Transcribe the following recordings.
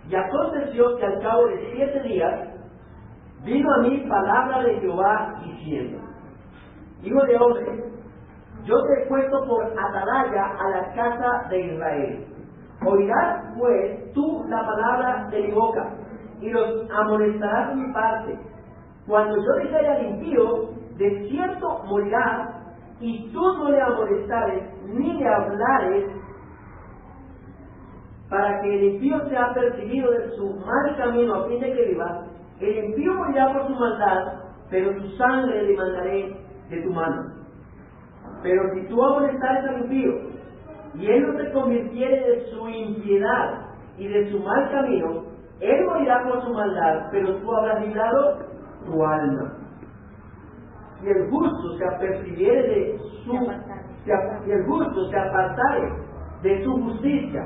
Y aconteció que al cabo de 7 días vino a mí palabra de Jehová diciendo: Hijo de hombre, yo te he puesto por atalaya a la casa de Israel. Oirás pues tú la palabra de mi boca, y los amonestarás de mi parte. Cuando yo dijere al impío, de cierto morirá, y tú no le amonestares, ni le hablares, para que el impío sea perseguido de su mal camino a fin de que viva, el impío morirá por su maldad, pero su sangre le mandaré de tu mano. Pero si tú amonestares al impío, y él no se convirtiere de su impiedad y de su mal camino, él morirá por su maldad, pero tú habrás librado tu alma. Si el justo se apercibiere de su, si el justo se apartare de su justicia,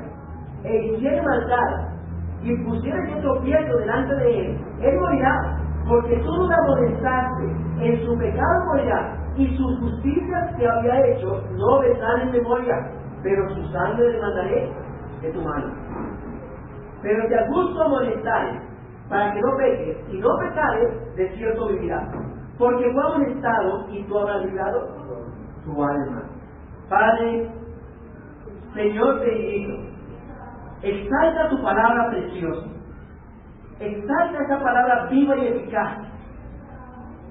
e hiciere maldad, y pusiere de tropiezo delante de él morirá, porque tú no le amonestaste, en su pecado morirá, y sus justicias que había hecho no vendrán en memoria, pero su sangre le mandaré de tu mano. Pero si al justo amonestares, para que no peques, y no pecares, de cierto vivirá, porque fue amonestado, y tú habrás librado tu alma. Padre, Señor bendito, exalta tu palabra preciosa, exalta esa palabra viva y eficaz.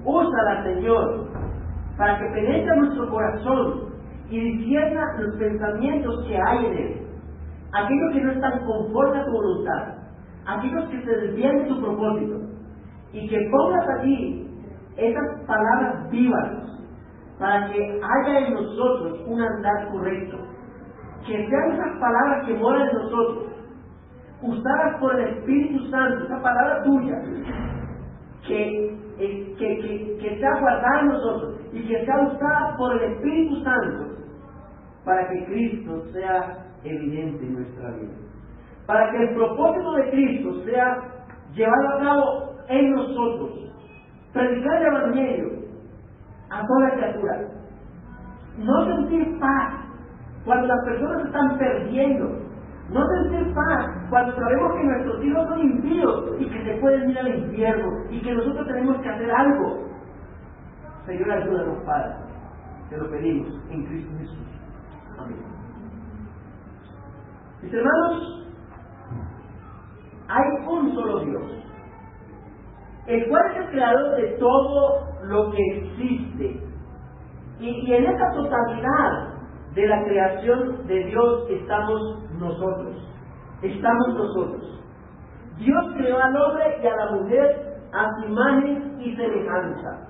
Úsala, Señor, para que penetre nuestro corazón y discierna los pensamientos que hay en él, aquellos que no están conforme a tu voluntad, aquellos que se desvían de tu propósito, y que pongas allí esas palabras vivas para que haya en nosotros un andar correcto, que sean esas palabras que moran en nosotros, usadas por el Espíritu Santo, esa palabra tuya, que sea guardada en nosotros y que sea usada por el Espíritu Santo para que Cristo sea evidente en nuestra vida, para que el propósito de Cristo sea llevado a cabo en nosotros, predicar el Evangelio a toda criatura, no sentir paz cuando las personas se están perdiendo, no sentir paz cuando sabemos que nuestros hijos son impíos y que se pueden ir al infierno y que nosotros tenemos que hacer algo. Señor, ayúdanos, Padre, te lo pedimos en Cristo Jesús. Amén. Mis hermanos, hay un solo Dios, el cual es el creador de todo lo que existe, y en esa totalidad de la creación de Dios estamos nosotros. Dios creó al hombre y a la mujer a su imagen y semejanza.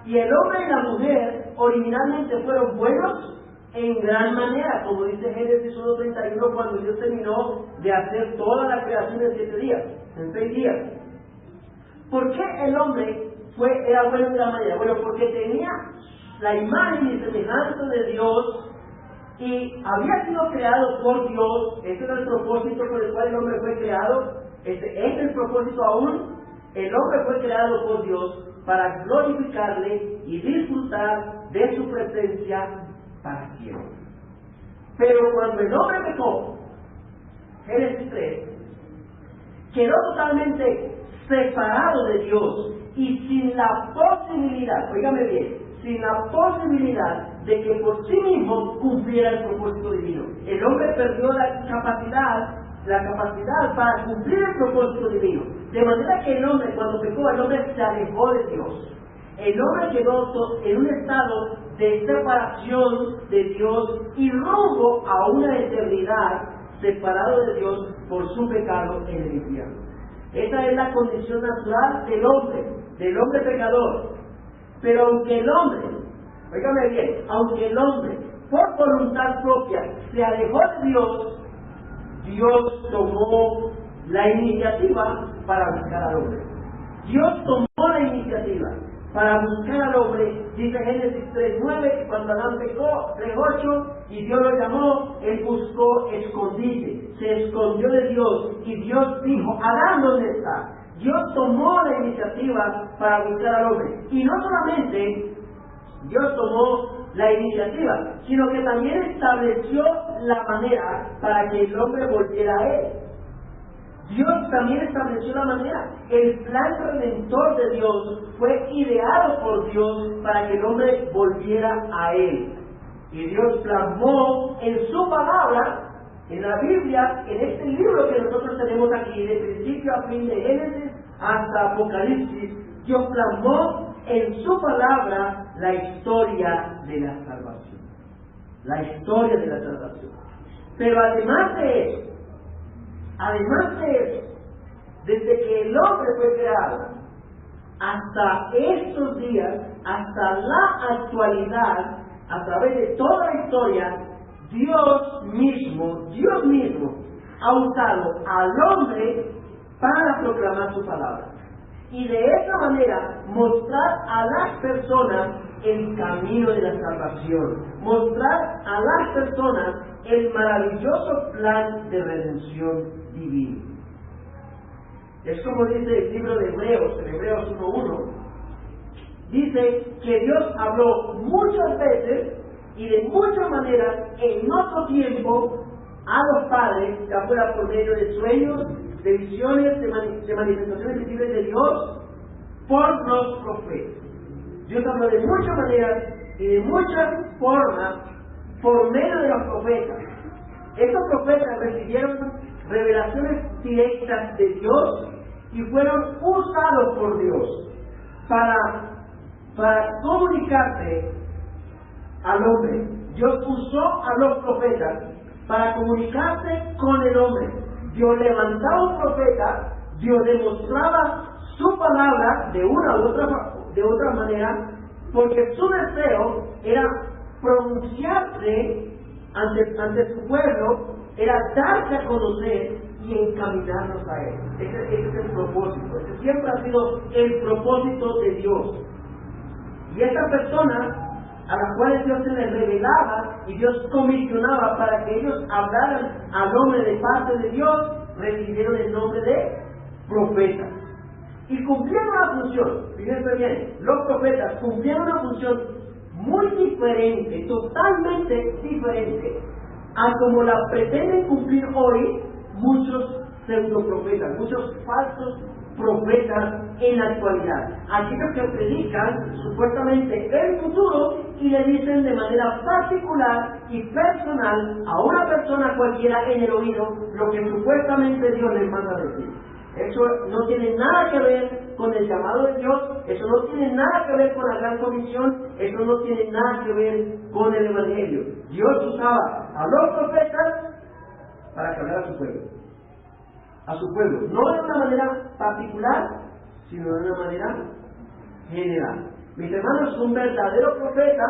Y el hombre y la mujer originalmente fueron buenos en gran manera, como dice Génesis 1:31, cuando Dios terminó de hacer toda la creación en 7 días, en 6 días. ¿Por qué el hombre era bueno en gran manera? Bueno, porque tenía la imagen y semejanza de Dios, y había sido creado por Dios. Ese era el propósito por el cual el hombre fue creado. Este es el propósito aún. El hombre fue creado por Dios para glorificarle y disfrutar de su presencia para siempre. Pero cuando el hombre pecó, Génesis 3, quedó totalmente separado de Dios y sin la posibilidad, oígame bien, sin la posibilidad de que por sí mismo cumpliera el propósito divino. El hombre perdió la capacidad para cumplir el propósito divino. De manera que el hombre, cuando pecó, el hombre se alejó de Dios. El hombre quedó en un estado de separación de Dios y rumbo a una eternidad separado de Dios por su pecado en el infierno. Esa es la condición natural del hombre pecador. Pero aunque el hombre, oígame bien, aunque el hombre por voluntad propia se alejó de Dios, Dios tomó la iniciativa para buscar al hombre. Dios tomó la iniciativa para buscar al hombre. Dice Génesis 3:9 que cuando Adán pecó, 3:8, y Dios lo llamó, él buscó escondite, se escondió de Dios, y Dios dijo: Adán, ¿dónde está? Dios tomó la iniciativa para buscar al hombre. Y no solamente Dios tomó la iniciativa, sino que también estableció la manera para que el hombre volviera a él. Dios también estableció la manera. El plan redentor de Dios fue ideado por Dios para que el hombre volviera a Él. Y Dios plasmó en su palabra, en la Biblia, en este libro que nosotros tenemos aquí, de principio a fin, de Génesis hasta Apocalipsis, Dios plasmó en su palabra la historia de la salvación. La historia de la salvación. Pero además de eso, desde que el hombre fue creado hasta estos días, hasta la actualidad, a través de toda la historia, Dios mismo ha usado al hombre para proclamar su palabra. Y de esa manera mostrar a las personas el camino de la salvación, mostrar a las personas el maravilloso plan de redención divino. Es como dice el libro de Hebreos, en Hebreos 1:1, dice que Dios habló muchas veces y de muchas maneras en otro tiempo a los padres, ya fuera por medio de sueños, de visiones, de manifestaciones visibles de Dios, por los profetas. Dios habló de muchas maneras y de muchas formas por medio de los profetas. Estos profetas recibieron revelaciones directas de Dios y fueron usados por Dios para comunicarse al hombre. Dios usó a los profetas para comunicarse con el hombre. Dios levantaba un profeta, Dios demostraba su palabra de una u otra manera, porque su deseo era pronunciarse ante su pueblo, era darse a conocer y encaminarnos a Él. Ese es el propósito. Ese siempre ha sido el propósito de Dios. Y estas personas a las cuales Dios se les revelaba y Dios comisionaba para que ellos hablaran al hombre de parte de Dios, recibieron el nombre de profetas. Y cumplieron una función, fíjense bien, los profetas cumplieron una función muy diferente, totalmente diferente, a como la pretenden cumplir hoy muchos pseudoprofetas, muchos falsos profetas en la actualidad. Aquellos que predican supuestamente el futuro y le dicen de manera particular y personal a una persona cualquiera en el oído lo que supuestamente Dios les manda decir. Eso no tiene nada que ver con el llamado de Dios, eso no tiene nada que ver con la gran comisión, eso no tiene nada que ver con el evangelio. Dios usaba a los profetas para que hablara a su pueblo. A su pueblo, no de una manera particular, sino de una manera general. Mis hermanos, un verdadero profeta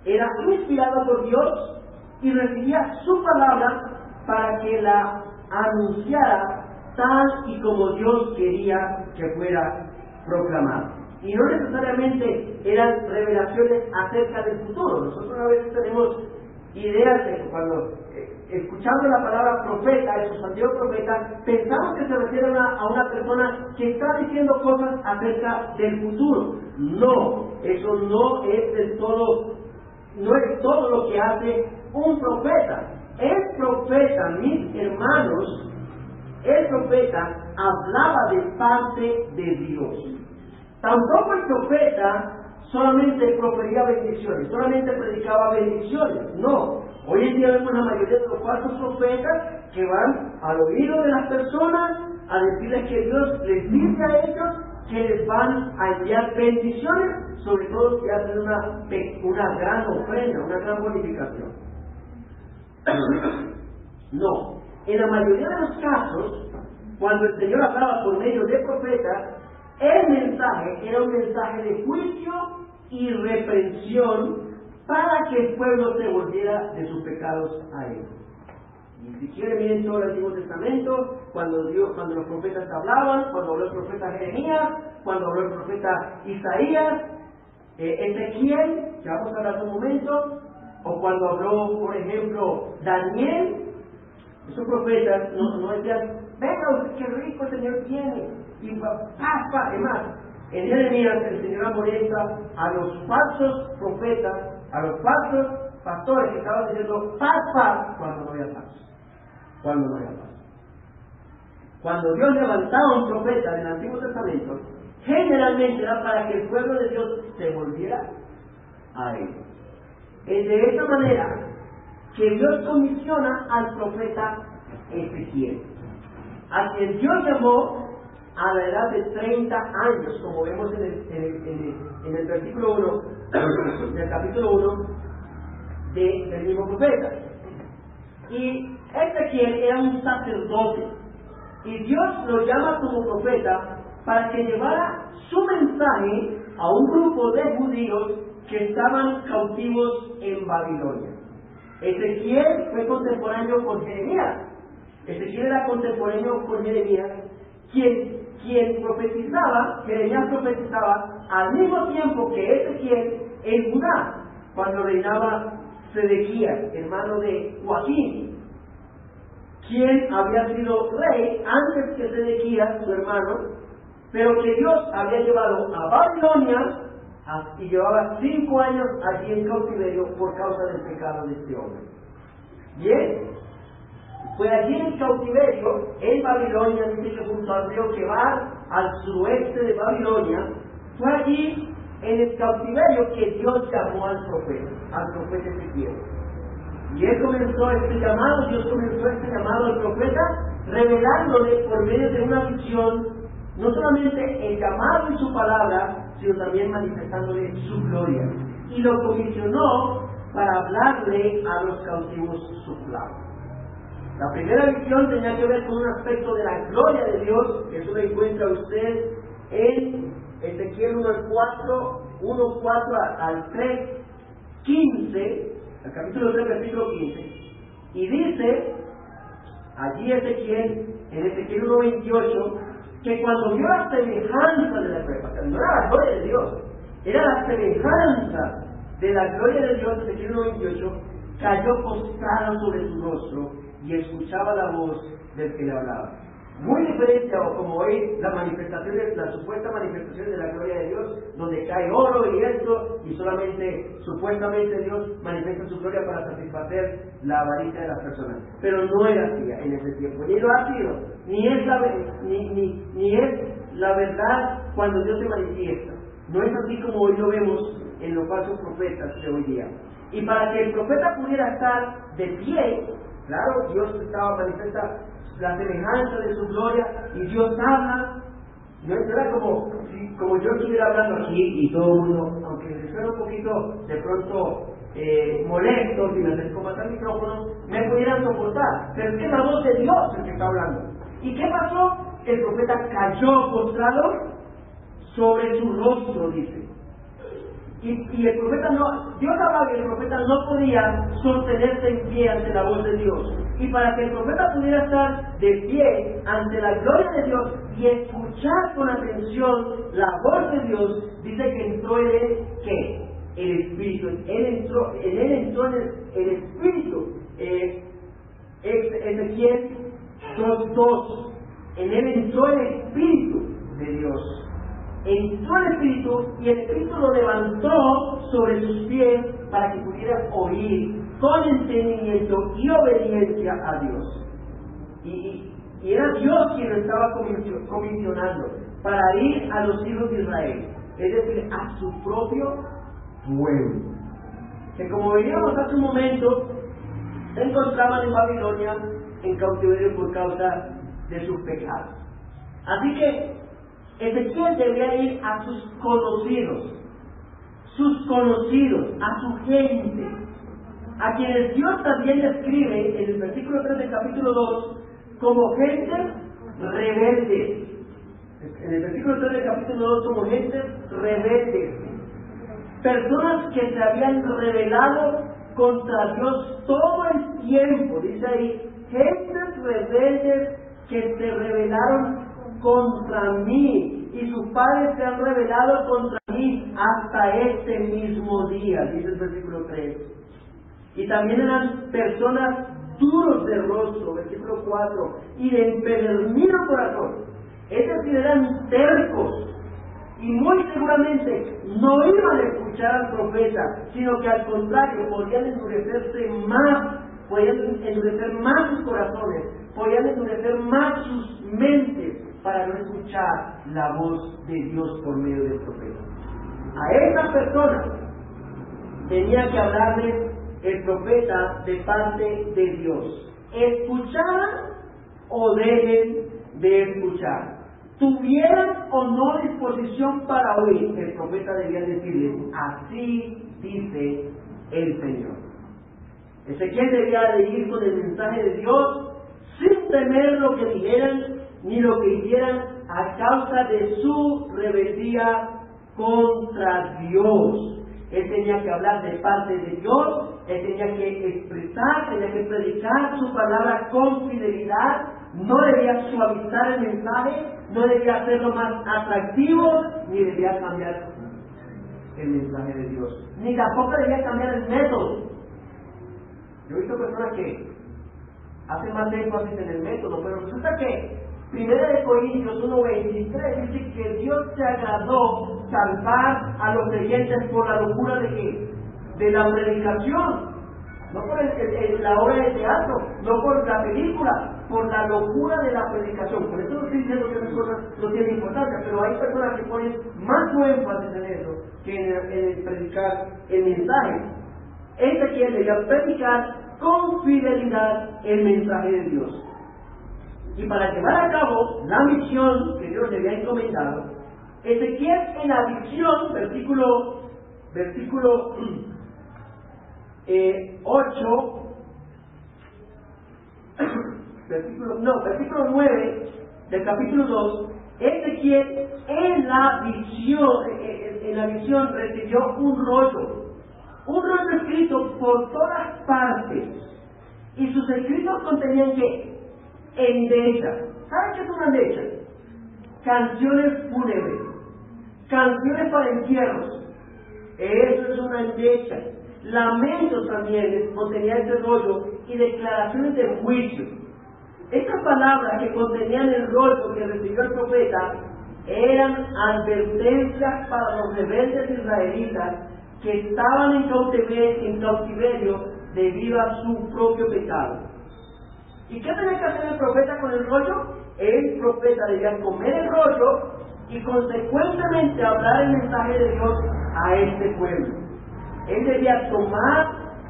era inspirado por Dios y recibía su palabra para que la anunciara tal y como Dios quería que fuera proclamada. Y no necesariamente eran revelaciones acerca del futuro. Nosotros a veces tenemos ideas de que cuando escuchando la palabra profeta, el sustantivo profeta, pensamos que se refiere a una persona que está diciendo cosas acerca del futuro. No, eso no es todo lo que hace un profeta. El profeta, mis hermanos, el profeta hablaba de parte de Dios. Tampoco el profeta solamente profería bendiciones, solamente predicaba bendiciones. No. Hoy en día vemos la mayoría de los falsos profetas que van al oído de las personas a decirles que Dios les dice a ellos que les van a enviar bendiciones, sobre todo si hacen una gran ofrenda, una gran bonificación. No. En la mayoría de los casos, cuando el Señor hablaba por medio de profetas, el mensaje era un mensaje de juicio y reprensión para que el pueblo se volviera de sus pecados a Él. Y si quieren, miren todo el Antiguo Testamento, cuando los profetas hablaban, cuando habló el profeta Jeremías, cuando habló el profeta Isaías, Ezequiel, que vamos a hablar en un momento, o cuando habló, por ejemplo, Daniel. Esos profetas no decían, venga, qué rico el Señor tiene, y paz, es más, en Jeremías el Señor amonesta a los falsos profetas, a los falsos pastores que estaban diciendo paz, cuando no había paz. cuando Dios levantaba un profeta del Antiguo Testamento, generalmente era para que el pueblo de Dios se volviera a él. Es de esta manera que Dios comisiona al profeta Ezequiel, a quien Dios llamó a la edad de 30 años, como vemos en el versículo 1 del capítulo 1 del mismo profeta. Y Ezequiel era un sacerdote, y Dios lo llama como profeta para que llevara su mensaje a un grupo de judíos que estaban cautivos en Babilonia. Ezequiel fue contemporáneo con Jeremías. Ezequiel era contemporáneo con Jeremías, quien profetizaba, Jeremías profetizaba al mismo tiempo que Ezequiel en Judá, cuando reinaba Sedequías, hermano de Joaquín, quien había sido rey antes que Sedequías, su hermano, pero que Dios había llevado a Babilonia y llevaba 5 años allí en cautiverio por causa del pecado de este hombre. Bien, fue allí en cautiverio, en Babilonia, dice que junto al río Quebar, al suroeste de Babilonia, fue allí en el cautiverio que Dios llamó al profeta Ezequiel. Y él comenzó este llamado, Dios comenzó este llamado al profeta, revelándole por medio de una visión, no solamente el llamado y su palabra, sino también manifestándole su gloria. Y lo comisionó para hablarle a los cautivos su palabra. La primera visión tenía que ver con un aspecto de la gloria de Dios, que eso lo encuentra usted en Ezequiel 1:4 al 3:15, el capítulo 3, versículo 15, y dice allí Ezequiel, en Ezequiel 1:28, que cuando vio la semejanza de la gloria, no era la gloria de Dios, era la semejanza de la gloria de Dios, Ezequiel 1:28, cayó postrado sobre su rostro y escuchaba la voz del que le hablaba. Muy diferente a como hoy la supuesta manifestación de la gloria de Dios, donde cae oro y esto, y solamente, supuestamente Dios manifiesta su gloria para satisfacer la avaricia de las personas. Pero no era así en ese tiempo, ni lo ha sido, ni es la verdad cuando Dios se manifiesta. No es así como hoy lo vemos en los falsos profetas de hoy día. Y para que el profeta pudiera estar de pie, claro, Dios manifiesta la semejanza de su gloria, y Dios habla. No era como yo estuviera hablando aquí y todo el mundo, aunque me suena un poquito de pronto molesto, si me acerco más al micrófono, me pudieran soportar. Pero es que es la voz de Dios el que está hablando. ¿Y qué pasó? El profeta cayó postrado sobre su rostro, dice. Y el profeta Dios hablaba y el profeta no podía sostenerse en pie ante la voz de Dios. Y para que el profeta pudiera estar de pie ante la gloria de Dios y escuchar con atención la voz de Dios, dice que entró en él, ¿qué? El Espíritu. En él entró el Espíritu. Ezequiel 2:2. En él entró el Espíritu de Dios. Entró el Espíritu y el Espíritu lo levantó sobre sus pies para que pudiera oír con entendimiento y obediencia a Dios. Y era Dios quien lo estaba comisionando para ir a los hijos de Israel, es decir, a su propio pueblo, que como veíamos hace un momento, se encontraban en Babilonia en cautiverio por causa de sus pecados. Así que Ezequiel debía ir a sus conocidos, a su gente, a quienes Dios también describe en el versículo 3 del capítulo 2 como gente rebelde. En el versículo 3 del capítulo 2 como gente rebelde, personas que se habían rebelado contra Dios todo el tiempo, dice ahí, gentes rebeldes que se rebelaron contra mí, y sus padres se han rebelado contra mí hasta este mismo día, dice el versículo 3. Y también eran personas duros de rostro, versículo 4, y de empedernido corazón, es decir, eran tercos, y muy seguramente no iban a escuchar al profeta, sino que al contrario podían endurecer más sus corazones podían endurecer más sus mentes para no escuchar la voz de Dios por medio del profeta. A estas personas tenía que hablarles el profeta de parte de Dios. Escucharan o dejen de escuchar. Tuvieran o no disposición para oír, el profeta debía decirles: así dice el Señor. Ezequiel debía de ir con el mensaje de Dios sin temer lo que dijeran ni lo que hicieran a causa de su rebeldía contra Dios. Él tenía que hablar de parte de Dios, él tenía que expresar, tenía que predicar su palabra con fidelidad, no debía suavizar el mensaje, no debía hacerlo más atractivo, ni debía cambiar el mensaje de Dios, ni tampoco debía cambiar el método. Yo he visto personas que hacen más énfasis en el método, pero resulta que 1 Corintios 1:23 dice que Dios se agradó salvar a los creyentes por la locura de ¿qué? De la predicación, no por la obra de teatro, no por la película, por la locura de la predicación. Por eso no estoy diciendo que esas cosas no tienen importancia, pero hay personas que ponen más énfasis en eso que en el predicar el mensaje. Ezequiel debía predicar con fidelidad el mensaje de Dios. Y para llevar a cabo la misión que Dios le había encomendado, Ezequiel en la visión, versículo 9 del capítulo 2, Ezequiel en la visión recibió un rollo escrito por todas partes, y sus escritos contenían ¿qué? Endechas. ¿Saben qué es una endecha? Canciones fúnebres, canciones para entierros. Eso es una endecha. Lamentos también contenía este rollo y declaraciones de juicio. Estas palabras que contenían el rollo que recibió el profeta eran advertencias para los rebeldes israelitas que estaban en cautiverio debido a su propio pecado. ¿Y qué tenía que hacer el profeta con el rollo? El profeta debía comer el rollo y consecuentemente hablar el mensaje de Dios a este pueblo. Él debía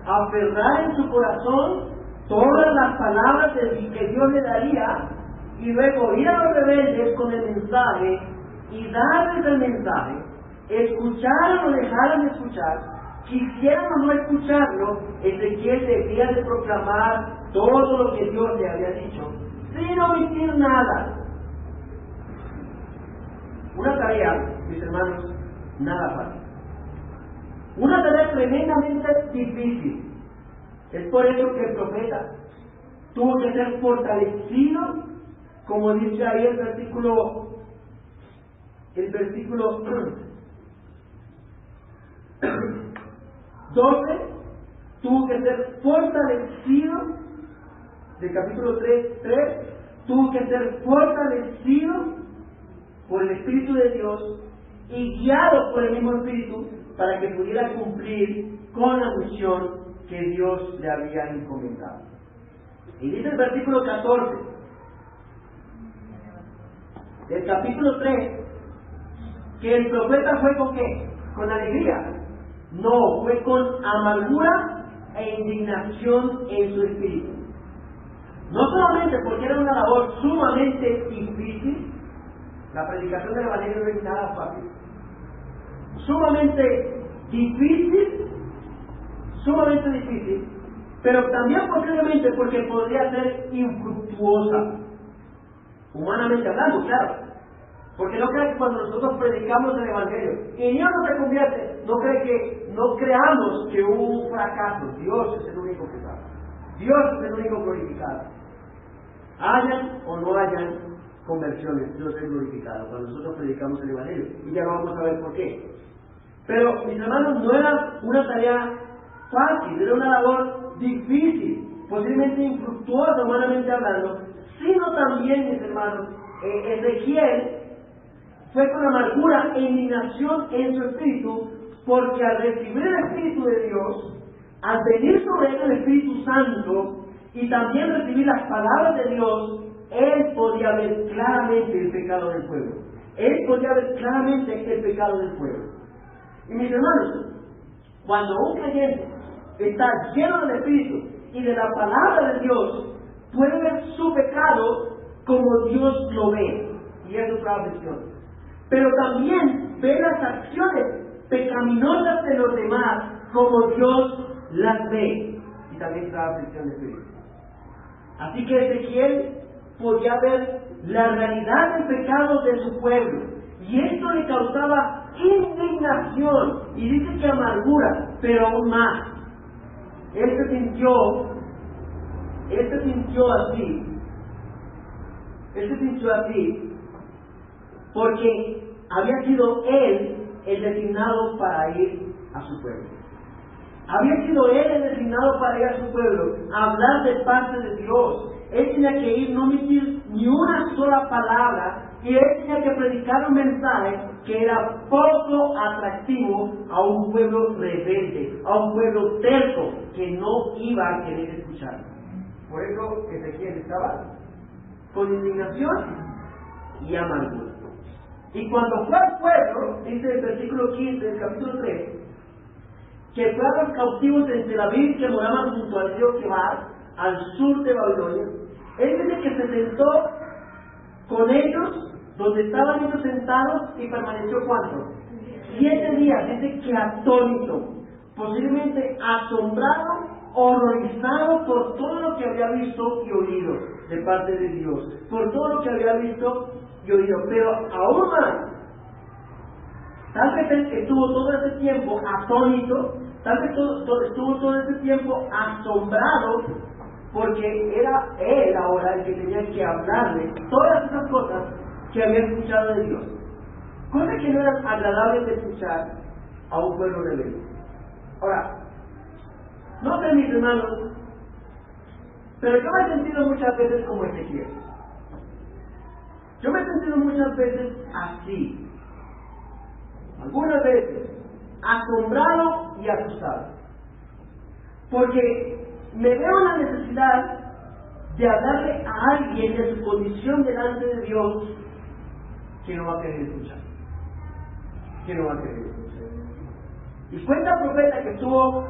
aferrar en su corazón todas las palabras que Dios le daría y luego ir a los rebeldes con el mensaje y darles el mensaje, escucharan o dejaran de escuchar, quisieran o no escucharlo. Ezequiel debía de proclamar todo lo que Dios le había dicho, sin omitir nada. Una tarea, mis hermanos, nada fácil. Una tarea tremendamente difícil. Es por eso que el profeta tuvo que ser fortalecido, como dice ahí el versículo 12, tuvo que ser fortalecido, del capítulo 3, tuvo que ser fortalecido por el Espíritu de Dios y guiado por el mismo Espíritu para que pudiera cumplir con la misión que Dios le había encomendado. Y dice el versículo 14 del capítulo 3 que el profeta fue ¿con qué? ¿Con alegría? No, fue con amargura e indignación en su espíritu. No solamente porque era una labor sumamente difícil, la predicación del Evangelio no es nada fácil, sumamente difícil, pero también posiblemente porque podría ser infructuosa, humanamente hablando, claro. Porque no cree que cuando nosotros predicamos el Evangelio y Dios no se convierte, no creamos que hubo un fracaso. Dios es el único que sabe. Dios es el único glorificado. Hayan o no hayan conversiones, Dios es glorificado cuando nosotros predicamos el Evangelio. Y ya lo vamos a ver por qué. Pero, mis hermanos, no era una tarea fácil, era una labor difícil, posiblemente infructuosa humanamente hablando, sino también, mis hermanos, Ezequiel fue con amargura e indignación en su espíritu, porque al recibir el Espíritu de Dios, al venir sobre él el Espíritu Santo, y también recibir las palabras de Dios, él podía ver claramente el pecado del pueblo. Él podía ver claramente el pecado del pueblo. Y mis hermanos, cuando un creyente está lleno del Espíritu y de la palabra de Dios, puede ver su pecado como Dios lo ve. Y eso es la aflicción. Pero también ve las acciones pecaminosas de los demás como Dios las ve. Y también trae aflicción de Espíritu. Así que Ezequiel podía ver la realidad del pecado de su pueblo. Y esto le causaba indignación. Y dice que amargura, pero aún más. Él se sintió así porque había sido él el designado para ir a su pueblo. Había sido él el designado para ir a su pueblo, a hablar de parte de Dios. Él tenía que ir, no emitir ni una sola palabra, y él tenía que predicar un mensaje que era poco atractivo a un pueblo rebelde, a un pueblo terco, que no iba a querer escuchar. Por eso Ezequiel estaba con indignación y amargura. Y cuando fue al pueblo, dice el versículo 15 del capítulo 3, que fue a los cautivos en Tel Aviv que moraban junto al río Quebar, al sur de Babilonia, él dice que se sentó con ellos donde estaban ellos sentados y permaneció ¿cuánto? 7 días. Dice que atónito, posiblemente asombrado, horrorizado por todo lo que había visto y oído de parte de Dios, por todo lo que había visto y oído. Pero aún más, tal vez él estuvo todo ese tiempo atónito, tal vez estuvo todo ese tiempo asombrado, porque era él ahora el que tenía que hablarle todas esas cosas que había escuchado de Dios, cosas que no eran agradables de escuchar a un pueblo rebelde. Ahora, no sé, mis hermanos, pero yo me he sentido muchas veces como Ezequiel. Yo me he sentido muchas veces así, algunas veces asombrado y asustado, porque me veo la necesidad de hablarle a alguien de su condición delante de Dios que no va a querer escuchar. Y cuenta el profeta que estuvo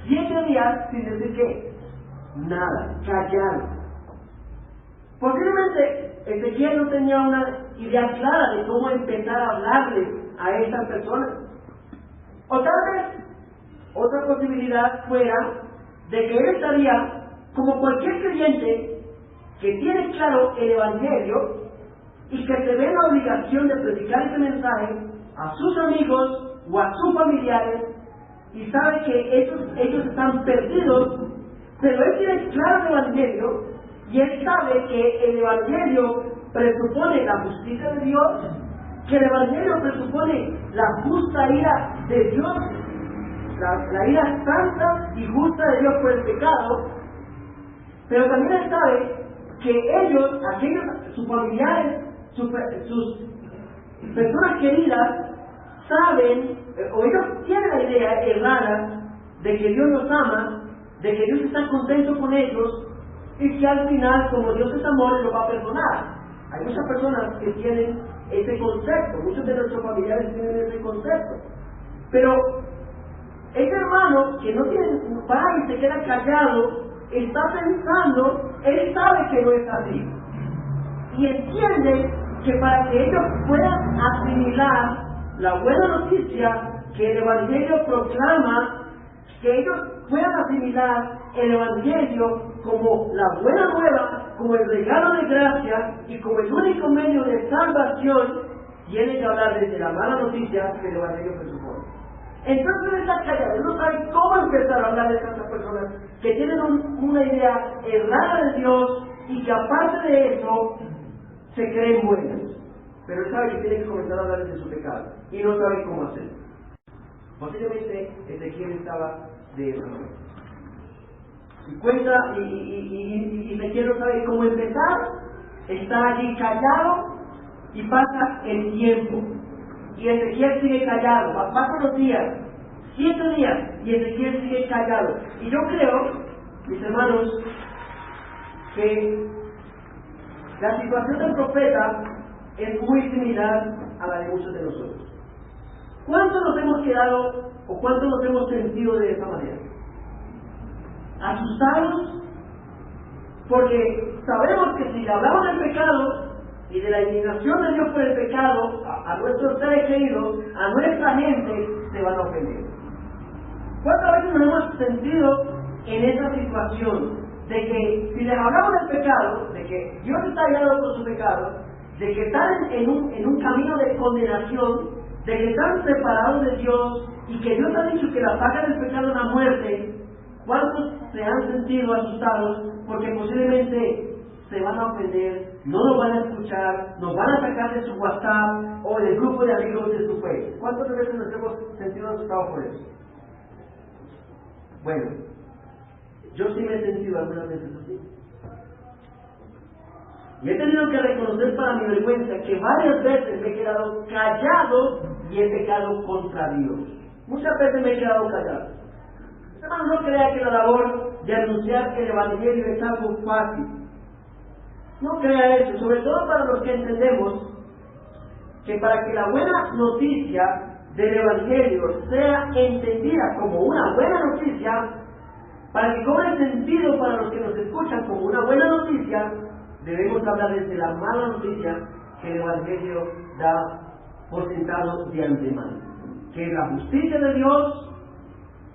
7 días sin decir qué, nada, callado. Posiblemente Ezequiel no tenía una idea clara de cómo empezar a hablarle a estas personas. O tal vez otra posibilidad fuera de que él estaría como cualquier creyente que tiene claro el Evangelio y que se ve en la obligación de predicar ese mensaje a sus amigos o a sus familiares, y sabe que ellos están perdidos, pero él tiene claro el Evangelio y él sabe que el Evangelio presupone la justicia de Dios, que el Evangelio presupone la justa ira de Dios, la ira santa y justa de Dios por el pecado. Pero también él sabe que ellos, sus familiares, sus personas queridas, saben, o ellos tienen la idea errada de que Dios los ama, de que Dios está contento con ellos, y que al final, como Dios es amor, los va a perdonar. Hay muchas personas que tienen ese concepto, muchos de nuestros familiares tienen ese concepto. Pero ese hermano que no tiene, va y se queda callado, está pensando, él sabe que no es así, y entiende que para que ellos puedan asimilar la buena noticia que el Evangelio proclama, que ellos puedan asimilar el Evangelio como la buena nueva, como el regalo de gracia y como el único medio de salvación, tiene que hablar desde la mala noticia que el Evangelio presupone. Entonces él está callado, él no sabe cómo empezar a hablar de esas personas que tienen una idea errada de Dios y que aparte de eso se creen buenas. Pero él sabe que tiene que comenzar a hablar de su pecado y no sabe cómo hacerlo. Posiblemente Ezequiel estaba de esa manera. Y cuenta, y Ezequiel no sabe cómo empezar, está allí callado y pasa el tiempo. Y Ezequiel sigue callado, pasan los días, 7 días, y Ezequiel sigue callado. Y yo creo, mis hermanos, que la situación del profeta es muy similar a la de muchos de nosotros. ¿Cuánto nos hemos quedado o cuánto nos hemos sentido de esa manera? Asustados, porque sabemos que si le hablamos del pecado y de la indignación de Dios por el pecado a nuestros seres queridos, a nuestra gente, se van a ofender. ¿Cuántas veces nos hemos sentido en esa situación de que si les hablamos del pecado, de que Dios está hallado por su pecado, de que están en un camino de condenación, de que están separados de Dios y que Dios ha dicho que la paga del pecado es la muerte? ¿Cuántos se han sentido asustados porque posiblemente se van a ofender, no nos van a escuchar, nos van a sacar de su WhatsApp o del grupo de amigos de su fe? ¿Cuántas veces nos hemos sentido asustados por eso? Bueno, yo sí me he sentido algunas veces así. Y he tenido que reconocer para mi vergüenza que varias veces me he quedado callado y he pecado contra Dios. Muchas veces me he quedado callado. Hermano, no crea que la labor de anunciar el Evangelio es algo fácil. No crea eso, sobre todo para los que entendemos que para que la buena noticia del Evangelio sea entendida como una buena noticia, para que cobre sentido para los que nos escuchan como una buena noticia, debemos hablar desde la mala noticia que el Evangelio da por sentado de antemano, que es la justicia de Dios,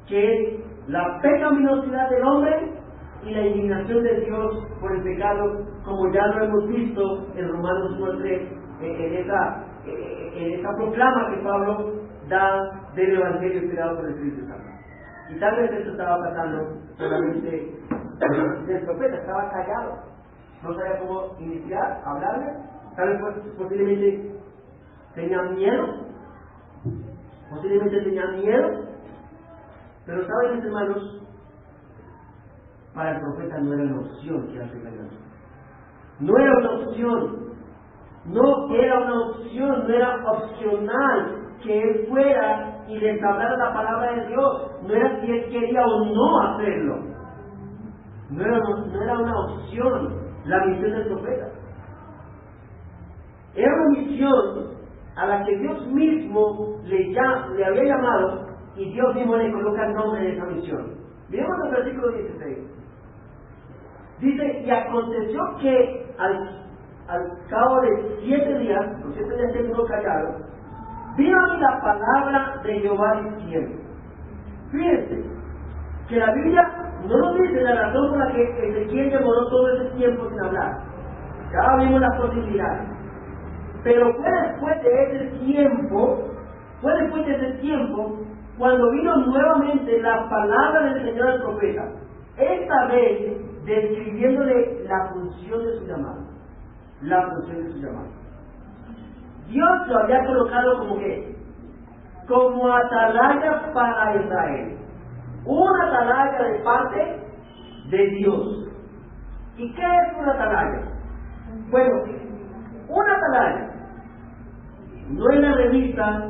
que es la pecaminosidad del hombre y la indignación de Dios por el pecado, como ya lo hemos visto en Romanos 9:3, en esa proclama que Pablo da del Evangelio inspirado por el Espíritu Santo. Y tal vez esto estaba pasando solamente del profeta, estaba callado, no sabía cómo iniciar, hablarle, tal vez posiblemente tenía miedo, pero saben, mis hermanos, para el profeta no era una opción que hace callar. No era una opción, no era opcional que él fuera y les hablara la palabra de Dios. No era si él quería o no hacerlo. No era una opción la misión del profeta. Era una misión a la que Dios mismo le había llamado, y Dios mismo le coloca el nombre de esa misión. Miremos el versículo 16. Dice: y aconteció que al cabo de 7 días, los 7 días que estuvo callado, vino a mí la palabra de Jehová diciendo. Fíjense que la Biblia no nos dice la razón por la que Ezequiel demoró todo ese tiempo sin hablar. Ya vimos las posibilidades. Pero fue después de ese tiempo, cuando vino nuevamente la palabra del Señor al profeta, esta vez describiéndole la función de su llamado. Dios lo había colocado como ¿qué? Como atalaya para Israel. Una atalaya de parte de Dios. ¿Y qué es una atalaya? Bueno, una atalaya no es la revista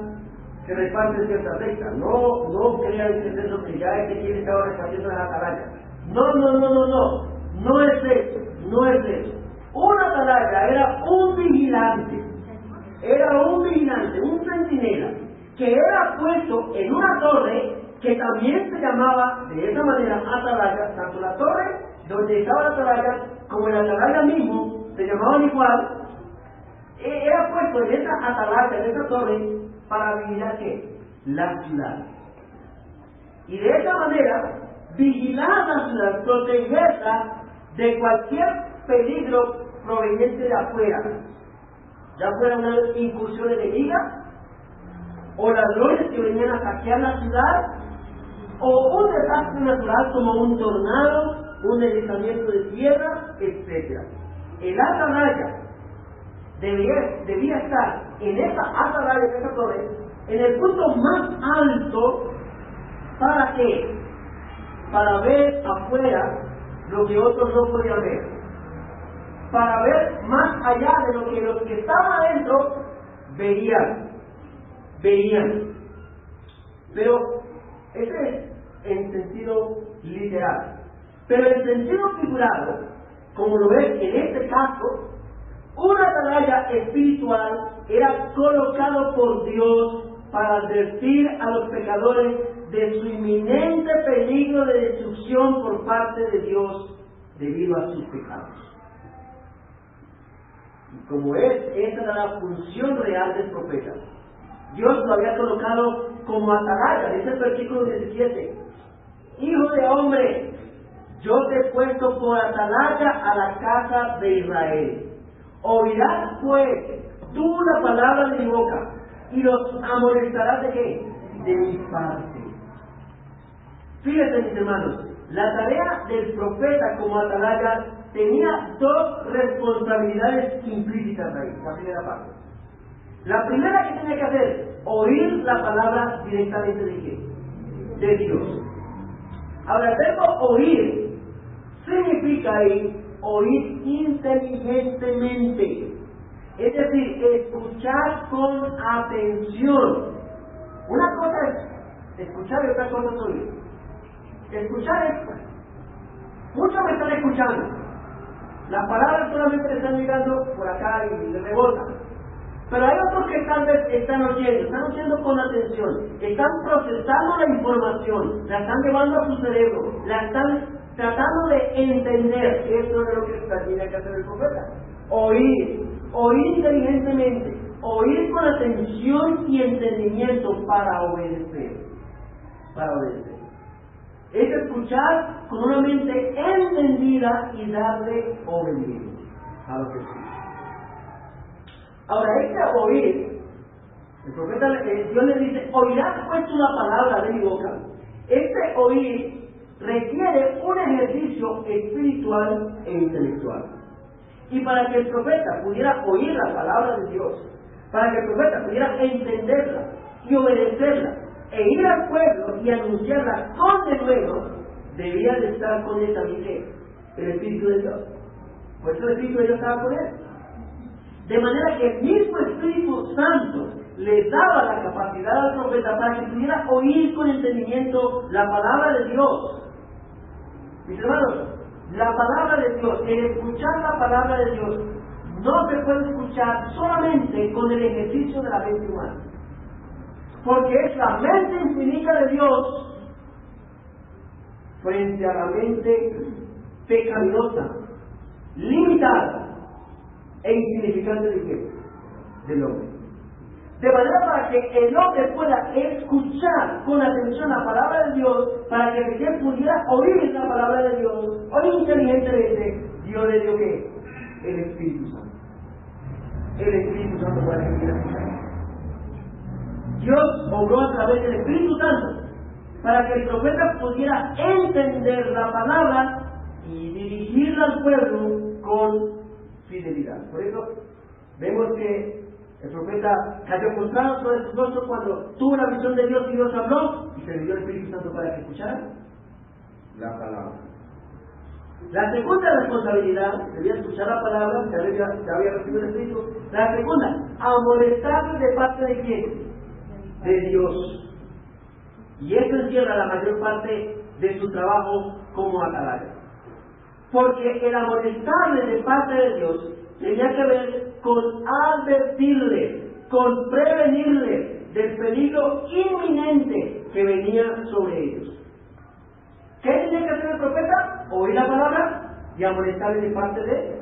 que reparte ciertas sectas. No crean que es eso que ya Ezequiel estaba repartiendo las atalayas. No es eso. Una atalaya era un vigilante, un centinela, que era puesto en una torre que también se llamaba de esa manera atalaya. Tanto la torre donde estaba la atalaya como el atalaya mismo se llamaban igual. Era puesto en esa atalaya, en esa torre, para vigilar ¿qué? La ciudad. Y de esa manera vigilar la ciudad, protegerla de cualquier peligro proveniente de afuera, ya fuera una incursión enemiga, o ladrones que venían a saquear la ciudad, o un desastre natural como un tornado, un deslizamiento de tierra, etc. El atalaya debía estar en esa atalaya, en esa torre, en el punto más alto. ¿Para qué? Para ver afuera lo que otros no podían ver, para ver más allá de lo que los que estaban adentro veían. Pero ese es en sentido literal. Pero en sentido figurado, como lo ves en este caso, una atalaya espiritual era colocado por Dios para advertir a los pecadores de su inminente peligro de destrucción por parte de Dios debido a sus pecados. Y como esta era la función real del profeta, Dios lo había colocado como atalaya. Dice el versículo 17: Hijo de hombre, yo te he puesto por atalaya a la casa de Israel. Oirás pues tú la palabra de mi boca y los amonestarás ¿de qué? De mi parte. Fíjense, mis hermanos, la tarea del profeta como atalaya tenía dos responsabilidades implícitas ahí, la primera parte. La primera que tenía que hacer, oír la palabra directamente de quién? De Dios. Ahora, el verbo oír significa ahí oír inteligentemente, es decir, escuchar con atención. Una cosa es escuchar y otra cosa es oír. Escuchar es, muchos me están escuchando, las palabras solamente le están llegando por acá y le rebotan, pero hay otros que tal vez están oyendo con atención, están procesando la información, la están llevando a su cerebro, la están tratando de entender. Eso es lo que tenía que hacer el profeta. Oír inteligentemente, oír con atención y entendimiento para obedecer. Es escuchar con una mente entendida y darle obediencia a lo que escucha. Ahora, este oír, el profeta, Dios le dice: oirás pues tú la palabra de mi boca. Este oír requiere un ejercicio espiritual e intelectual. Y para que el profeta pudiera oír la palabra de Dios, para que el profeta pudiera entenderla y obedecerla, e ir al pueblo y anunciarla con denuedo, debía de estar con él también el Espíritu de Dios. Por eso el Espíritu de Dios estaba con él. De manera que el mismo Espíritu Santo le daba la capacidad al profeta para que pudiera oír con entendimiento la palabra de Dios. Mis hermanos, la palabra de Dios, el escuchar la palabra de Dios, no se puede escuchar solamente con el ejercicio de la mente humana, porque es la mente infinita de Dios frente a la mente pecaminosa, limitada e insignificante del hombre. De manera para que el hombre pueda escuchar con atención la palabra de Dios, para que él pudiera oír la palabra de Dios, oír inteligentemente, Dios le dio ¿qué? El Espíritu Santo. El Espíritu Santo para que pudiera escuchar. Dios obró a través del Espíritu Santo para que el profeta pudiera entender la palabra y dirigirla al pueblo con fidelidad. Por eso vemos que el profeta cayó postrado sobre su rostro cuando tuvo la visión de Dios y Dios habló y se le dio el Espíritu Santo para que escuchara la palabra. La segunda responsabilidad, debía escuchar la palabra, que había recibido el Espíritu. La segunda, amonestar de parte de quién? De Dios. Y eso encierra la mayor parte de su trabajo como atalaya. Porque el amonestarle de parte de Dios tenía que ver con advertirle, con prevenirle del peligro inminente que venía sobre ellos. ¿Qué tenía que hacer el profeta? Oír la palabra y amonestarle de parte de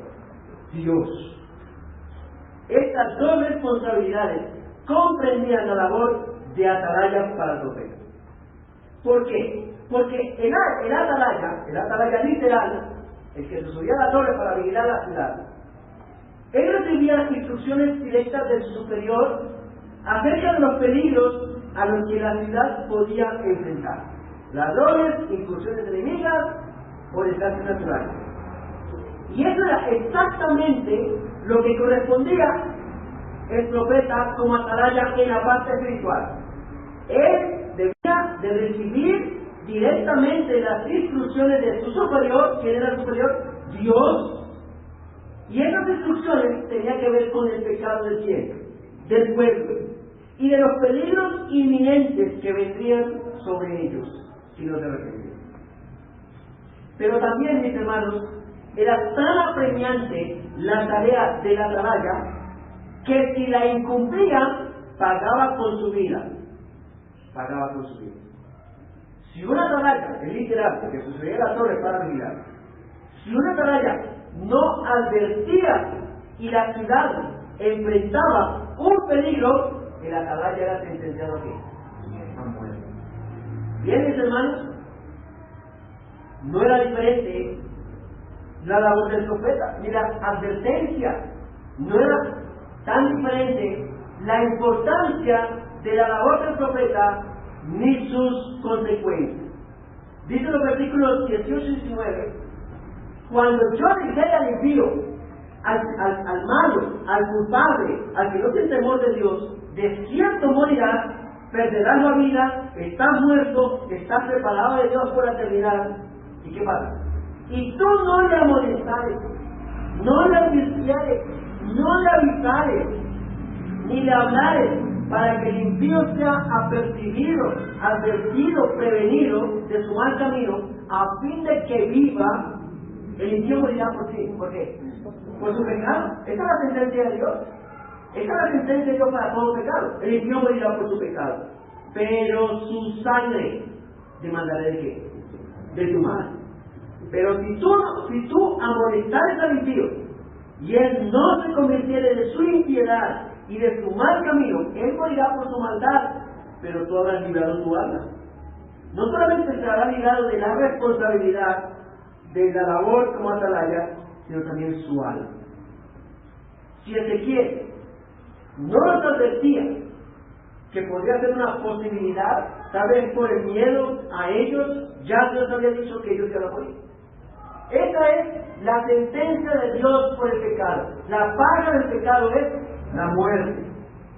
Dios. Estas dos responsabilidades comprendían la labor de atalaya para el profeta. ¿Por qué? Porque el atalaya literal, el que se subía a la torre para vigilar la ciudad, él recibía las instrucciones directas del superior acerca de los peligros a los que la ciudad podía enfrentar: ladrones, incursiones enemigas o desastres naturales. Y eso era exactamente lo que correspondía el profeta como atalaya en la parte espiritual. Él debía de recibir directamente las instrucciones de su superior. ¿Quién era el superior? Dios. Y esas instrucciones tenían que ver con el pecado del quién, del pueblo, y de los peligros inminentes que vendrían sobre ellos si no se arrepentían. Pero también, mis hermanos, era tan apremiante la tarea de la atalaya que si la incumplían, pagaba con su vida. Pagaba con su vida. Si una atalaya, es literal, porque sucedía en la torre para vigilar, si una atalaya no advertía y la ciudad enfrentaba un peligro, el atalaya era sentenciado a ¿qué? A muerte. Bien, mis hermanos, no era diferente la labor del profeta, ni la advertencia. No era tan diferente la importancia de la labor del profeta, ni sus consecuencias. Dice los versículos 18 y 19, cuando yo dijere al impío, al malo, al culpable, al que no tiene temor de Dios, de cierto morirás, perderás la vida, estás muerto, estás preparado de Dios por la eternidad. ¿Y qué pasa? Y tú no le amonestares, no le advirtieres, no le avisares, ni le hablares, para que el impío sea apercibido, advertido, prevenido de su mal camino, a fin de que viva. El impío morirá por sí. ¿Por qué? Por su pecado. Esa es la sentencia de Dios. Esa es la sentencia de Dios para todo pecado. El impío morirá por su pecado. Pero su sangre demandaré de qué? De tu mano. Pero si tú amonestares al impío y él no se convirtiere de su impiedad y de su mal camino, él morirá por su maldad, pero tú habrás librado tu alma. No solamente se habrá librado de la responsabilidad de la labor como atalaya, sino también su alma. Si Ezequiel no los advertía que podría ser una posibilidad, tal vez por el miedo a ellos, ya Dios había dicho que ellos iban a morir. Esa es la sentencia de Dios por el pecado. La paga del pecado es la muerte.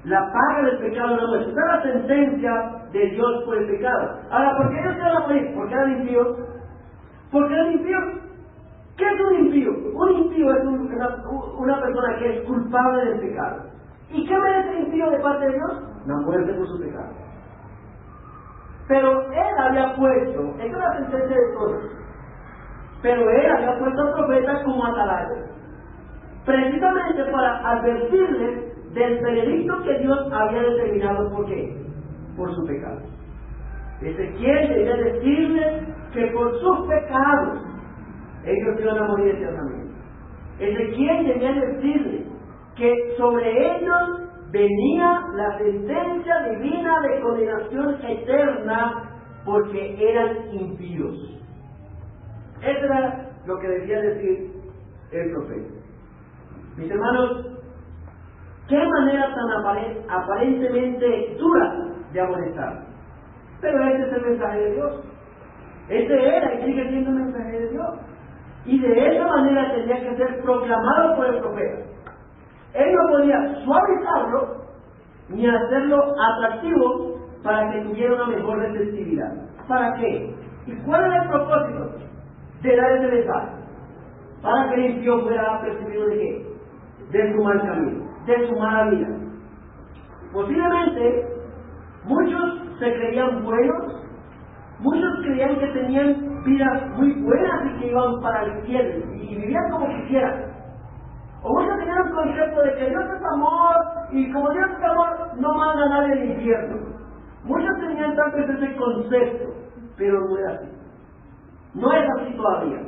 La paga del pecado es la muerte. Esa es la sentencia de Dios por el pecado. Ahora, ¿por qué ellos se van a morir? ¿Por qué eran impíos? ¿Por qué eran impíos? ¿Qué es un impío? Un impío es una persona que es culpable del pecado. ¿Y qué merece el impío de parte de Dios? La muerte por su pecado. Pero él había puesto, esa es la sentencia de todos, pero él había puesto al profeta como atalaya, precisamente para advertirles del veredicto que Dios había determinado. ¿Por qué? Por su pecado. Ezequiel debía decirles que por sus pecados ellos iban a morir eternamente. Ezequiel debía decirles que sobre ellos venía la sentencia divina de condenación eterna porque eran impíos. Eso era lo que debía decir el profeta. Mis hermanos, qué manera tan aparentemente dura de amonestar. Pero ese es el mensaje de Dios. Ese era y sigue siendo el mensaje de Dios. Y de esa manera tenía que ser proclamado por el profeta. Él no podía suavizarlo ni hacerlo atractivo para que tuviera una mejor receptividad. ¿Para qué? ¿Y cuál era el propósito de dar ese mensaje? Para que el impío fuera percibido de qué? De su mal camino, de su mala vida. Posiblemente muchos se creían buenos, muchos creían que tenían vidas muy buenas y que iban para el cielo y vivían como quisieran. O muchos tenían un concepto de que Dios es amor y como Dios es amor no manda a nadie al infierno. Muchos tenían tal vez ese concepto, pero no era así. No es así todavía.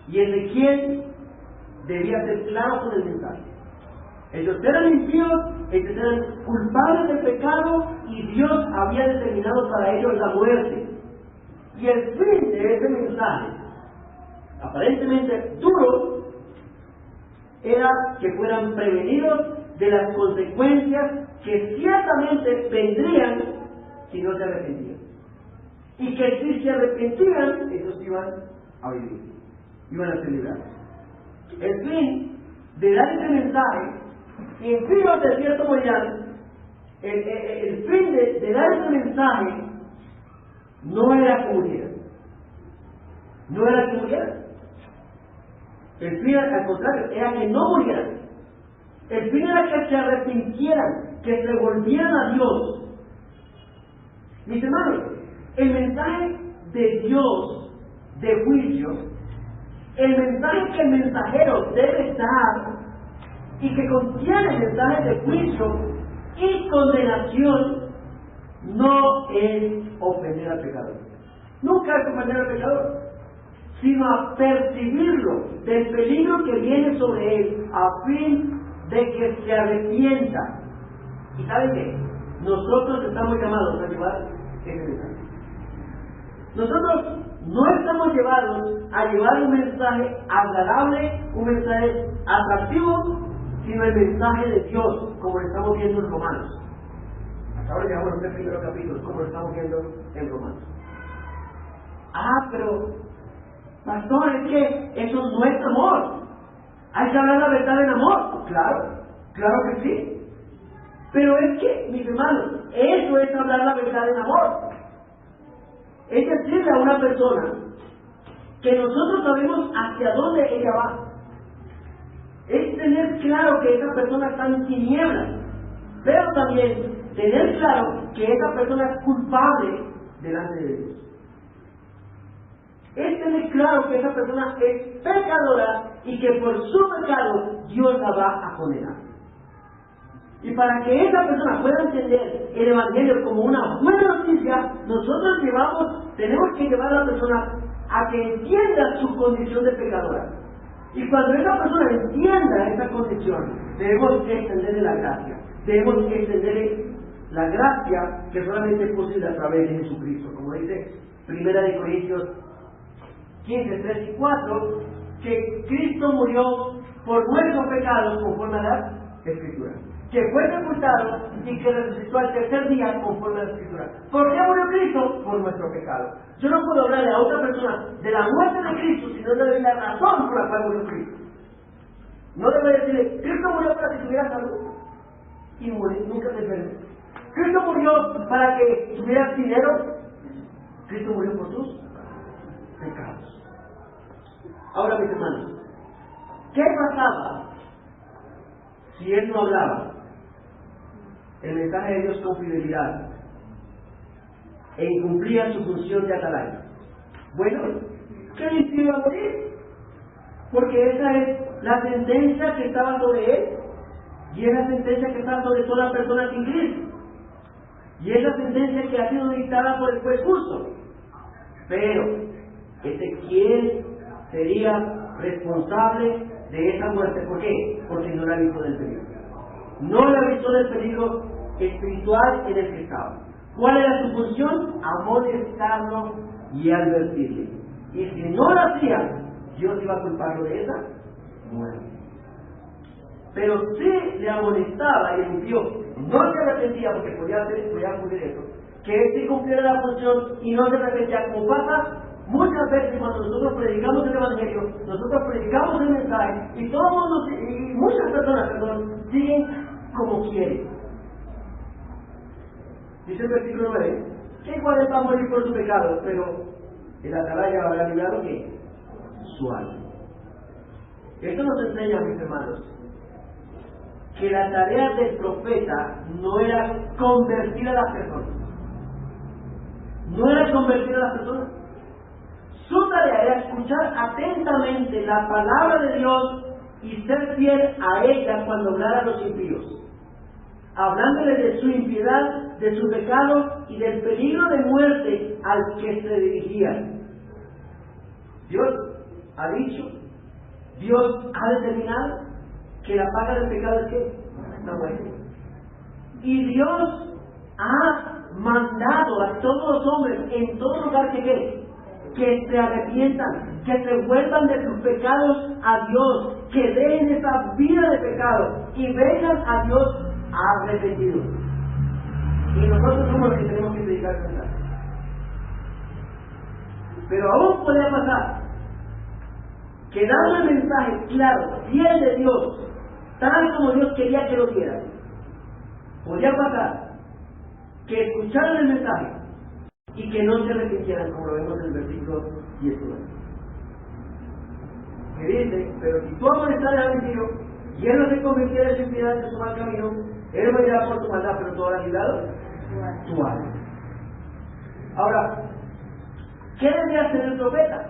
Y Ezequiel debía ser claro con el mensaje. Ellos eran impíos, ellos eran culpables del pecado y Dios había determinado para ellos la muerte. Y el fin de ese mensaje, aparentemente duro, era que fueran prevenidos de las consecuencias que ciertamente vendrían si no se arrepentían. Y que si se arrepentían, ellos iban a vivir, iban a ser librados. El fin de dar ese mensaje, impíos de cierto morirán, el fin de dar ese mensaje no era que murieran. No era que murieran. El fin, al contrario, era que no murieran. El fin era que se arrepintieran, que se volvieran a Dios. Mis hermanos, el mensaje de Dios de juicio El mensaje que el mensajero debe dar y que contiene mensajes de juicio y condenación no es ofender al pecador. Nunca es ofender al pecador, sino a percibirlo del peligro que viene sobre él a fin de que se arrepienta. ¿Y saben qué? Nosotros estamos llamados a llevar ese mensaje. Nosotros no estamos llevados a llevar un mensaje agradable, un mensaje atractivo, sino el mensaje de Dios, como lo estamos viendo en Romanos. Hasta ahora llevamos los 3 primeros capítulos, como lo estamos viendo en Romanos. Pero, pastor, es que eso no es amor. Hay que hablar la verdad en amor. Claro que sí. Pero es que, mis hermanos, eso es hablar la verdad en amor. Es decirle a una persona que nosotros sabemos hacia dónde ella va. Es tener claro que esa persona está en tinieblas, pero también tener claro que esa persona es culpable delante de Dios. Es tener claro que esa persona es pecadora y que por su pecado Dios la va a condenar. Y para que esa persona pueda entender el Evangelio como una buena noticia, nosotros tenemos que llevar a la persona a que entienda su condición de pecadora. Y cuando esa persona entienda esa condición, debemos extenderle la gracia. Debemos extenderle la gracia que solamente es posible a través de Jesucristo. Como dice 1 Corintios 15, 3 y 4, que Cristo murió por nuestros pecados conforme a la Escritura, que fue sepultado y que resucitó al tercer día conforme a la Escritura. ¿Por qué murió Cristo? Por nuestro pecado. Yo no puedo hablarle a otra persona de la muerte de Cristo si no le doy la razón por la cual murió Cristo. No debo decirle, Cristo murió para que tuviera salud y nunca se enferme. Cristo murió para que tuvieras dinero. Cristo murió por tus pecados. Ahora, mis hermanos, ¿qué pasaba si él no hablaba el mensaje de Dios con fidelidad e incumplía su función de atalaya? Bueno, Cristo iba a morir, porque esa es la sentencia que estaba sobre él, y es la sentencia que está sobre toda la persona sin Cristo, y es la sentencia que ha sido dictada por el juez justo. Pero Ezequiel sería responsable de esa muerte. ¿Por qué? Porque no la avisó del peligro. No la avisó del peligro espiritual en el que estaba. ¿Cuál era su función? Amonestarlo y advertirle. Y si no lo hacía, Dios iba a culparlo de esa muerte. Pero si le amonestaba y el impío no se arrepentía, porque podía ocurrir eso, que él sí cumpliera la función y no se arrepentía, como pasa muchas veces cuando nosotros predicamos el Evangelio, nosotros predicamos el mensaje y todo el mundo, y muchas personas, siguen como quieren. Dice el versículo 9, que igual va a morir por su pecado, pero el atalaya habrá librado que su alma. Esto nos enseña, mis hermanos, que la tarea del profeta no era convertir a las personas. No era convertir a las personas. Su tarea era escuchar atentamente la palabra de Dios y ser fiel a ella cuando hablara a los impíos, hablándole de su impiedad, de su pecado y del peligro de muerte al que se dirigían. Dios ha dicho, Dios ha determinado que la paga del pecado es que la muerte. Y Dios ha mandado a todos los hombres en todo lugar que se arrepientan, que se vuelvan de sus pecados a Dios, que dejen esa vida de pecado y vengan a Dios arrepentidos. Y nosotros somos los que tenemos que predicar el mensaje. Pero aún podría pasar que dando el mensaje claro, fiel de Dios, tal como Dios quería que lo diera, podría pasar que escucharan el mensaje y que no se arrepintieran, como lo vemos en el versículo 19. Que dice, pero si tú amonestares al impío y él no se convirtiera de su impiedad de su mal camino, él morirá por tu maldad, pero tú habrás librado tu alma. Ahora, ¿qué debía hacer el profeta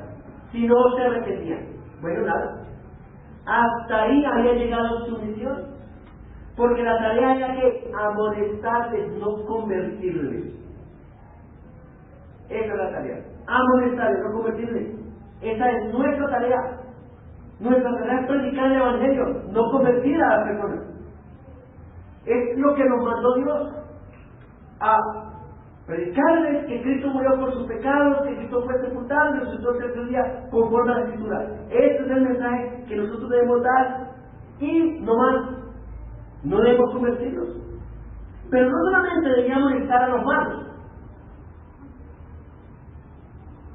si no se arrepentían? Bueno, nada. Hasta ahí había llegado su misión. Porque la tarea era que amonestarles, no convertirles. Esa es la tarea. Amonestarles, no convertirles. Esa es nuestra tarea. Nuestra tarea es predicar el Evangelio, no convertir a las personas. Es lo que nos mandó Dios, a predicarles que Cristo murió por sus pecados, que Cristo fue sepultado y resucitó el tercer día conforme a la Escritura. Este es el mensaje que nosotros debemos dar y no más, no debemos convertirlos. Pero no solamente debíamos estar a los malos,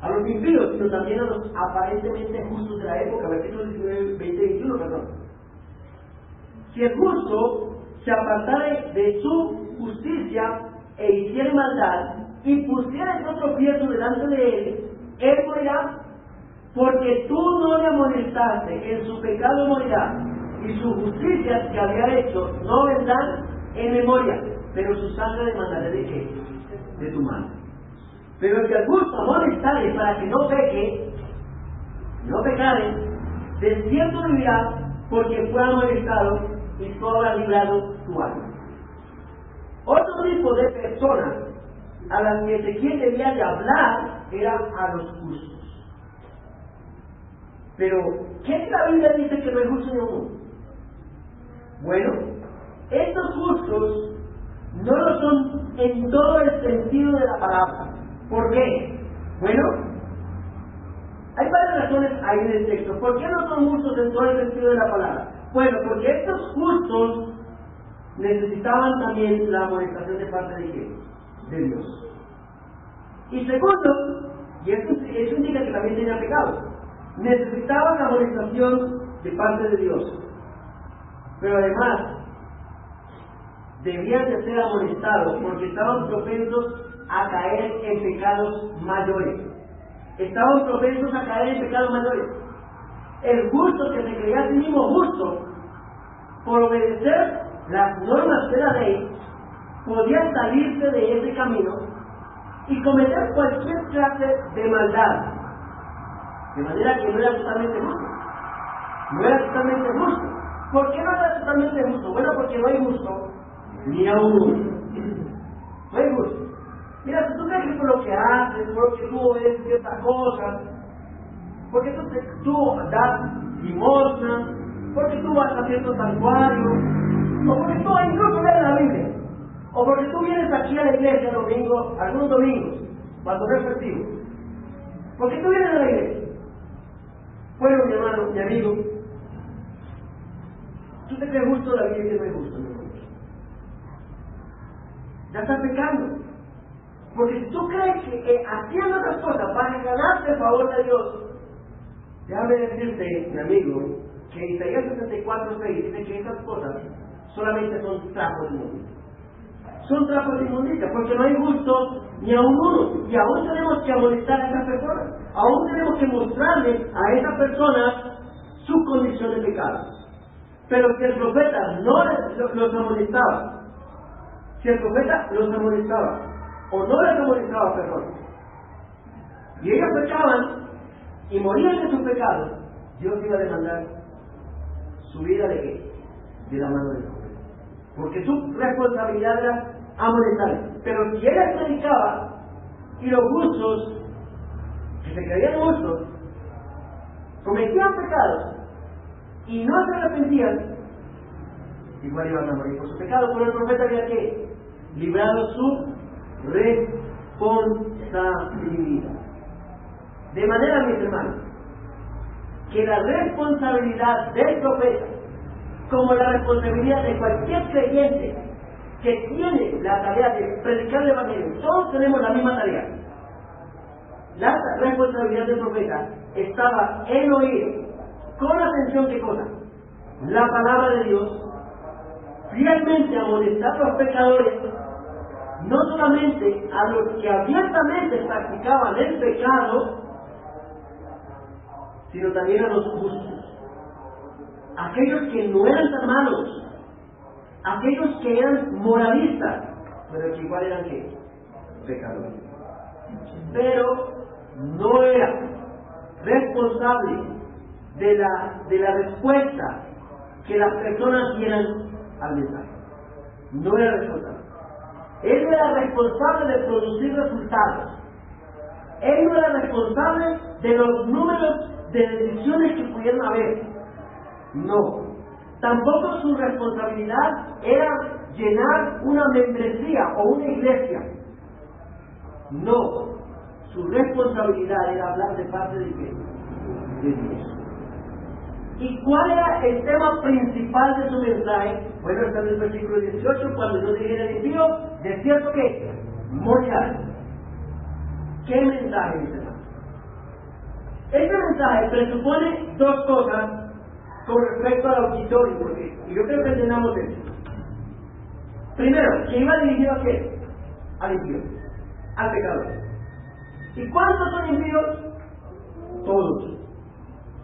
a los impíos, sino también a los aparentemente justos de la época, versículos 19, 20 y 21, perdón. Si el justo se apartare de su justicia e hiciere maldad, y pusiere otro tropiezo delante de él morirá, porque tú no le amonestaste, en su pecado morirá, y su justicia que había hecho no vendrán en memoria, pero su sangre demandaré de qué? De tu mano. Pero el que al justo amonestare para que no peque, no pecare, de cierto vivirá, porque fue amonestado y tú habrás librado tu alma. Otro tipo de personas a las que Ezequiel debía de hablar eran a los justos. Pero, ¿qué la Biblia dice que no es justo ni uno? Bueno, estos justos no lo son en todo el sentido de la palabra. ¿Por qué? Bueno, hay varias razones ahí en el texto. ¿Por qué no son justos en todo el sentido de la palabra? Bueno, porque estos justos necesitaban también la amonestación de parte de quién? De Dios. Y segundo, y eso indica que también tenían pecado, necesitaban la amonestación de parte de Dios. Pero además, debían de ser amonestados porque estaban propensos a caer en pecados mayores. Estaban propensos a caer en pecados mayores. El justo que se creía a sí mismo justo, por obedecer las normas de la ley, podía salirse de ese camino y cometer cualquier clase de maldad, de manera que no era totalmente justo. No era totalmente justo. ¿Por qué no era totalmente justo? Bueno, porque no hay justo ni a uno. No hay justo. Mira, si tú crees que por lo que haces, por lo que tú ves ciertas cosas, porque tú das limosna, porque tú vas a ciertos santuarios, o porque tú incluso lees la Biblia, o porque tú vienes aquí a la iglesia algunos domingos, cuando no es festivo, porque tú vienes a la iglesia. Bueno, mi hermano, mi amigo, tú te crees justo, la Biblia no es justo, mi hermano. Ya estás pecando. Porque si tú crees que haciendo otras cosas para ganarte el favor de Dios, déjame decirte, mi amigo, que Isaías 64:6 dice que esas cosas solamente son trapos de inmundicia. Son trapos de inmundicia, porque no hay justo ni a uno. Y aún tenemos que amonestar a esas personas. Aún tenemos que mostrarle a esas personas su condición de pecado. Pero si el profeta no los amonestaba, si el profeta los amonestaba, o no les amonestaba, perdón, y ellos pecaban y morían de sus pecados, Dios iba a demandar su vida de qué? De la mano de Dios. Porque su responsabilidad era amonestar. Pero si él les predicaba y los justos, que se creían justos, cometían pecados y no se arrepentían, igual iban a morir por su pecado. Pero el profeta había que librado su responsabilidad. De manera, mis hermanos, que la responsabilidad del profeta, como la responsabilidad de cualquier creyente que tiene la tarea de predicar el Evangelio, todos tenemos la misma tarea. La responsabilidad del profeta estaba en oír con atención, ¿qué cosa? La palabra de Dios, fielmente amonestar a los pecadores, no solamente a los que abiertamente practicaban el pecado, sino también a los justos, aquellos que no eran tan malos, aquellos que eran moralistas, pero que igual eran ¿qué? Pecadores. Pero no era responsable de la respuesta que las personas dieran al mensaje. No era responsable. Él era responsable de producir resultados. Él no era responsable de los números de decisiones que pudieran haber. No. Tampoco su responsabilidad era llenar una membresía o una iglesia. No. Su responsabilidad era hablar de parte de ¿qué? De Dios. ¿Y cuál era el tema principal de su mensaje? Bueno, está en el versículo 18, cuando yo dijera el envío, de cierto que morirá. ¿Qué mensaje, mis hermanos? Este mensaje presupone dos cosas con respecto al auditorio, y yo creo que entendamos esto. Primero, que iba dirigido a qué? Al impío, al pecador. ¿Y cuántos son impíos? Todos.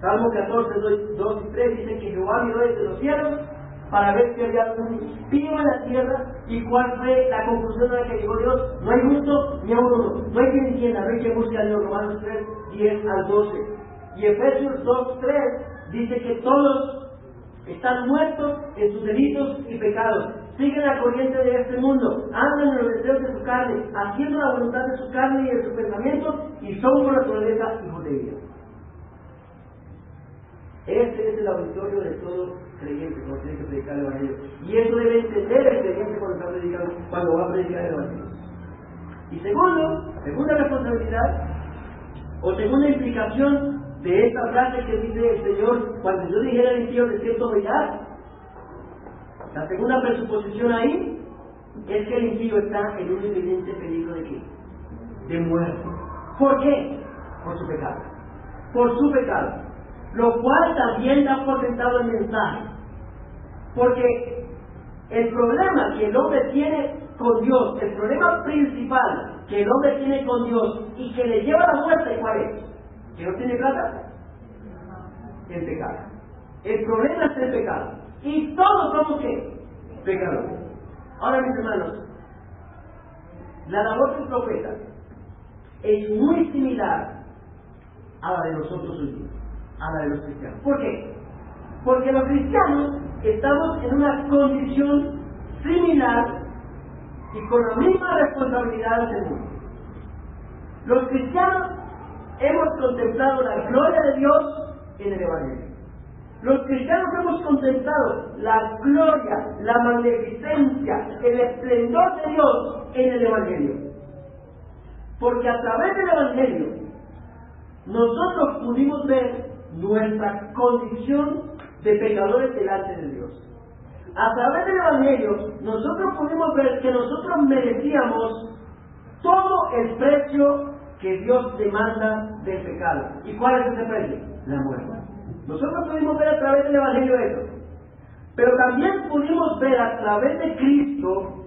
Salmo 14, 2 y 3 dice que Jehová miró desde los cielos para ver si había un impío en la tierra. ¿Y cuál fue la conclusión a la que llegó Dios? No hay justo ni a uno. No hay quien entienda, no hay quien busque a Dios. Romanos 3, 10 al 12. Y Efesios 2, 3 dice que todos están muertos en sus delitos y pecados. Siguen la corriente de este mundo, andan en los deseos de su carne, haciendo la voluntad de su carne y de sus pensamientos, y son por naturaleza hijos de ira. Este es el auditorio de todo creyente cuando tiene que predicar el Evangelio. Y eso debe entender el creyente cuando va a predicar el Evangelio. Y segunda responsabilidad, o segunda implicación de esta frase que dice el Señor, cuando yo dijera el impío de cierto morirá, la segunda presuposición ahí es que el impío está en un evidente peligro de ¿qué? De muerte. ¿Por qué? Por su pecado. Por su pecado. Lo cual también da por sentado el mensaje. Porque el problema que el hombre tiene con Dios, el problema principal que el hombre tiene con Dios y que le lleva a la muerte, ¿cuál es? ¿Que no tiene plata? El pecado. El problema es el pecado. Y todos somos ¿qué? Pecadores. Ahora, mis hermanos, la labor del profeta es muy similar a la de nosotros hoy día, a la de los cristianos. ¿Por qué? Porque los cristianos estamos en una condición similar y con la misma responsabilidad del mundo. Los cristianos hemos contemplado la gloria de Dios en el Evangelio. Los cristianos hemos contemplado la gloria, la magnificencia, el esplendor de Dios en el Evangelio. Porque a través del Evangelio nosotros pudimos ver nuestra condición de pecadores delante de Dios. A través del Evangelio nosotros pudimos ver que nosotros merecíamos todo el precio que Dios demanda del pecado. ¿Y cuál es ese precio? La muerte. Nosotros pudimos ver a través del Evangelio eso. Pero también pudimos ver a través de Cristo,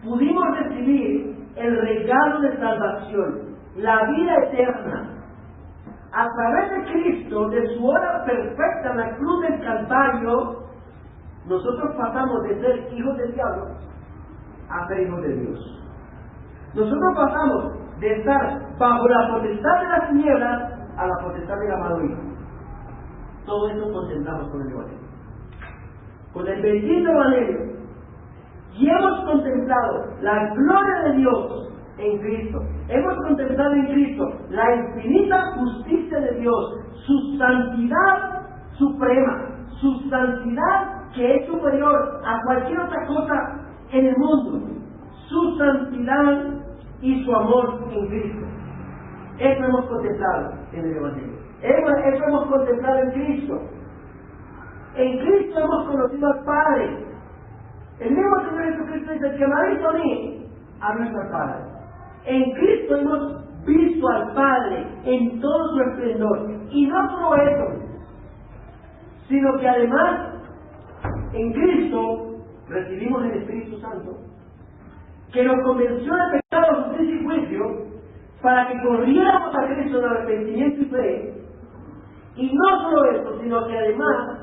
pudimos recibir el regalo de salvación, la vida eterna. A través de Cristo, de su obra perfecta en la cruz del Calvario, nosotros pasamos de ser hijos del diablo a ser hijos de Dios. Nosotros pasamos de estar bajo la potestad de las tinieblas a la potestad del amado Hijo. Todo eso contemplamos con el Evangelio. Con el bendito Evangelio. Y hemos contemplado la gloria de Dios en Cristo. Hemos contemplado en Cristo la infinita justicia de Dios, su santidad suprema, su santidad que es superior a cualquier otra cosa en el mundo, su santidad y su amor en Cristo. Eso hemos contemplado en el Evangelio. Eso hemos contemplado en Cristo. En Cristo hemos conocido al Padre. El mismo Señor Jesucristo dice: el que me ha visto a mí, ha visto al Padre. En Cristo hemos visto al Padre en todo su esplendor. Y no solo eso, sino que además en Cristo recibimos el Espíritu Santo, que nos convenció de pecado, justicia y juicio, para que corriéramos a Cristo en arrepentimiento y fe. Y no solo eso, sino que además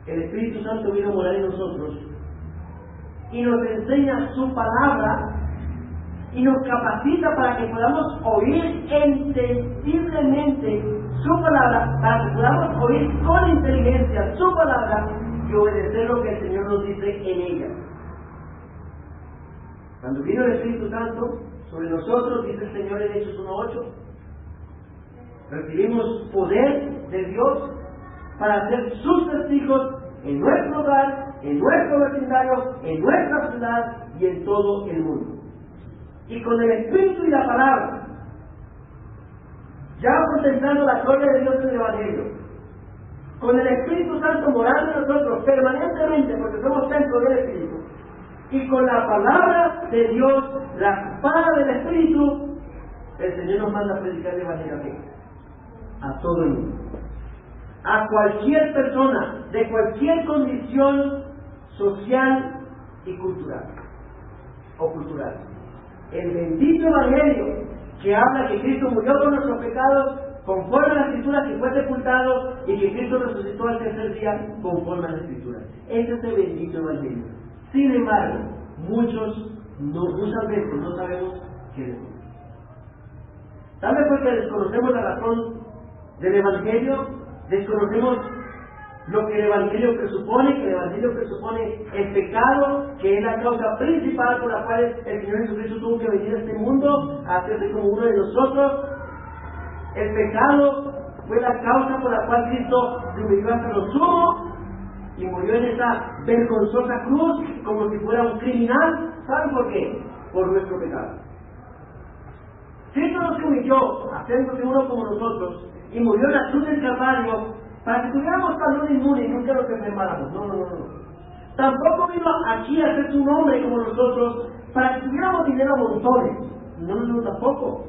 el Espíritu Santo vino a morar en nosotros y nos enseña su palabra y nos capacita para que podamos oír entendiblemente su palabra, para que podamos oír con inteligencia su palabra y obedecer lo que el Señor nos dice en ella. Cuando vino el Espíritu Santo sobre nosotros, dice el Señor en Hechos 1:8, recibimos poder de Dios para ser sus testigos en nuestro hogar, en nuestro vecindario, en nuestra ciudad y en todo el mundo. Y con el Espíritu y la palabra, ya contemplando la gloria de Dios en el Evangelio, con el Espíritu Santo morando en nosotros permanentemente, porque somos templo del Espíritu, y con la palabra de Dios, la espada del Espíritu, el Señor nos manda a predicar el Evangelio a todo el mundo, a cualquier persona, de cualquier condición social y cultural, o cultural. El bendito Evangelio que habla que Cristo murió por nuestros pecados conforme a la Escritura, que fue sepultado y que Cristo resucitó al tercer día conforme a la Escritura. Ese es el bendito Evangelio. Sin embargo, muchas veces no sabemos qué decir. Tal vez porque desconocemos la razón del Evangelio, desconocemos lo que el Evangelio presupone, que el Evangelio presupone el pecado, que es la causa principal por la cual el Señor Jesucristo tuvo que venir a este mundo a hacerse como uno de nosotros. El pecado fue la causa por la cual Cristo se humilló hasta lo sumo y murió en esa vergonzosa cruz como si fuera un criminal. ¿Saben por qué? Por nuestro pecado. Cristo no se humilló haciéndose uno como nosotros y murió en la cruz del Calvario para que tuviéramos salud inmune y nunca nos enfermáramos. No. Tampoco vino aquí a ser un hombre como nosotros para que tuviéramos dinero a montones. No, tampoco.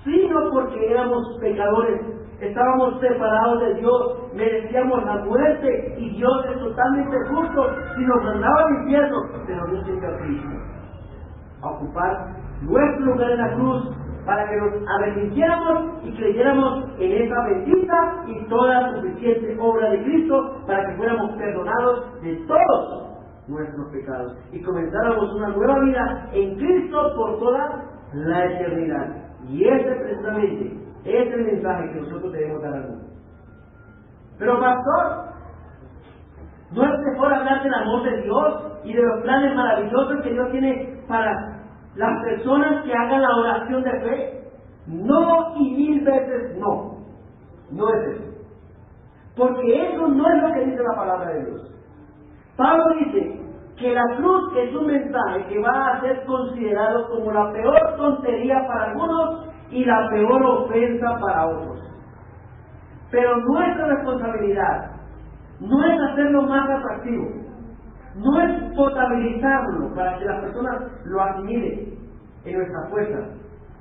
Sino porque éramos pecadores, estábamos separados de Dios, merecíamos la muerte y Dios es totalmente justo. Si nos mandaba al infierno, se nos dio siempre a Cristo a ocupar nuestro lugar en la cruz, para que nos arrepintiéramos y creyéramos en esa bendita y toda suficiente obra de Cristo, para que fuéramos perdonados de todos nuestros pecados y comenzáramos una nueva vida en Cristo por toda la eternidad. Y ese precisamente es el mensaje que nosotros debemos dar al mundo. Pero pastor, ¿no es mejor hablar del amor de Dios y de los planes maravillosos que Dios tiene para las personas que hagan la oración de fe? No, y 1000 veces no. No es eso. Porque eso no es lo que dice la palabra de Dios. Pablo dice que la cruz es un mensaje que va a ser considerado como la peor tontería para algunos y la peor ofensa para otros. Pero nuestra responsabilidad no es hacerlo más atractivo, no es potabilizarlo para que las personas lo asimilen en nuestra fuerza,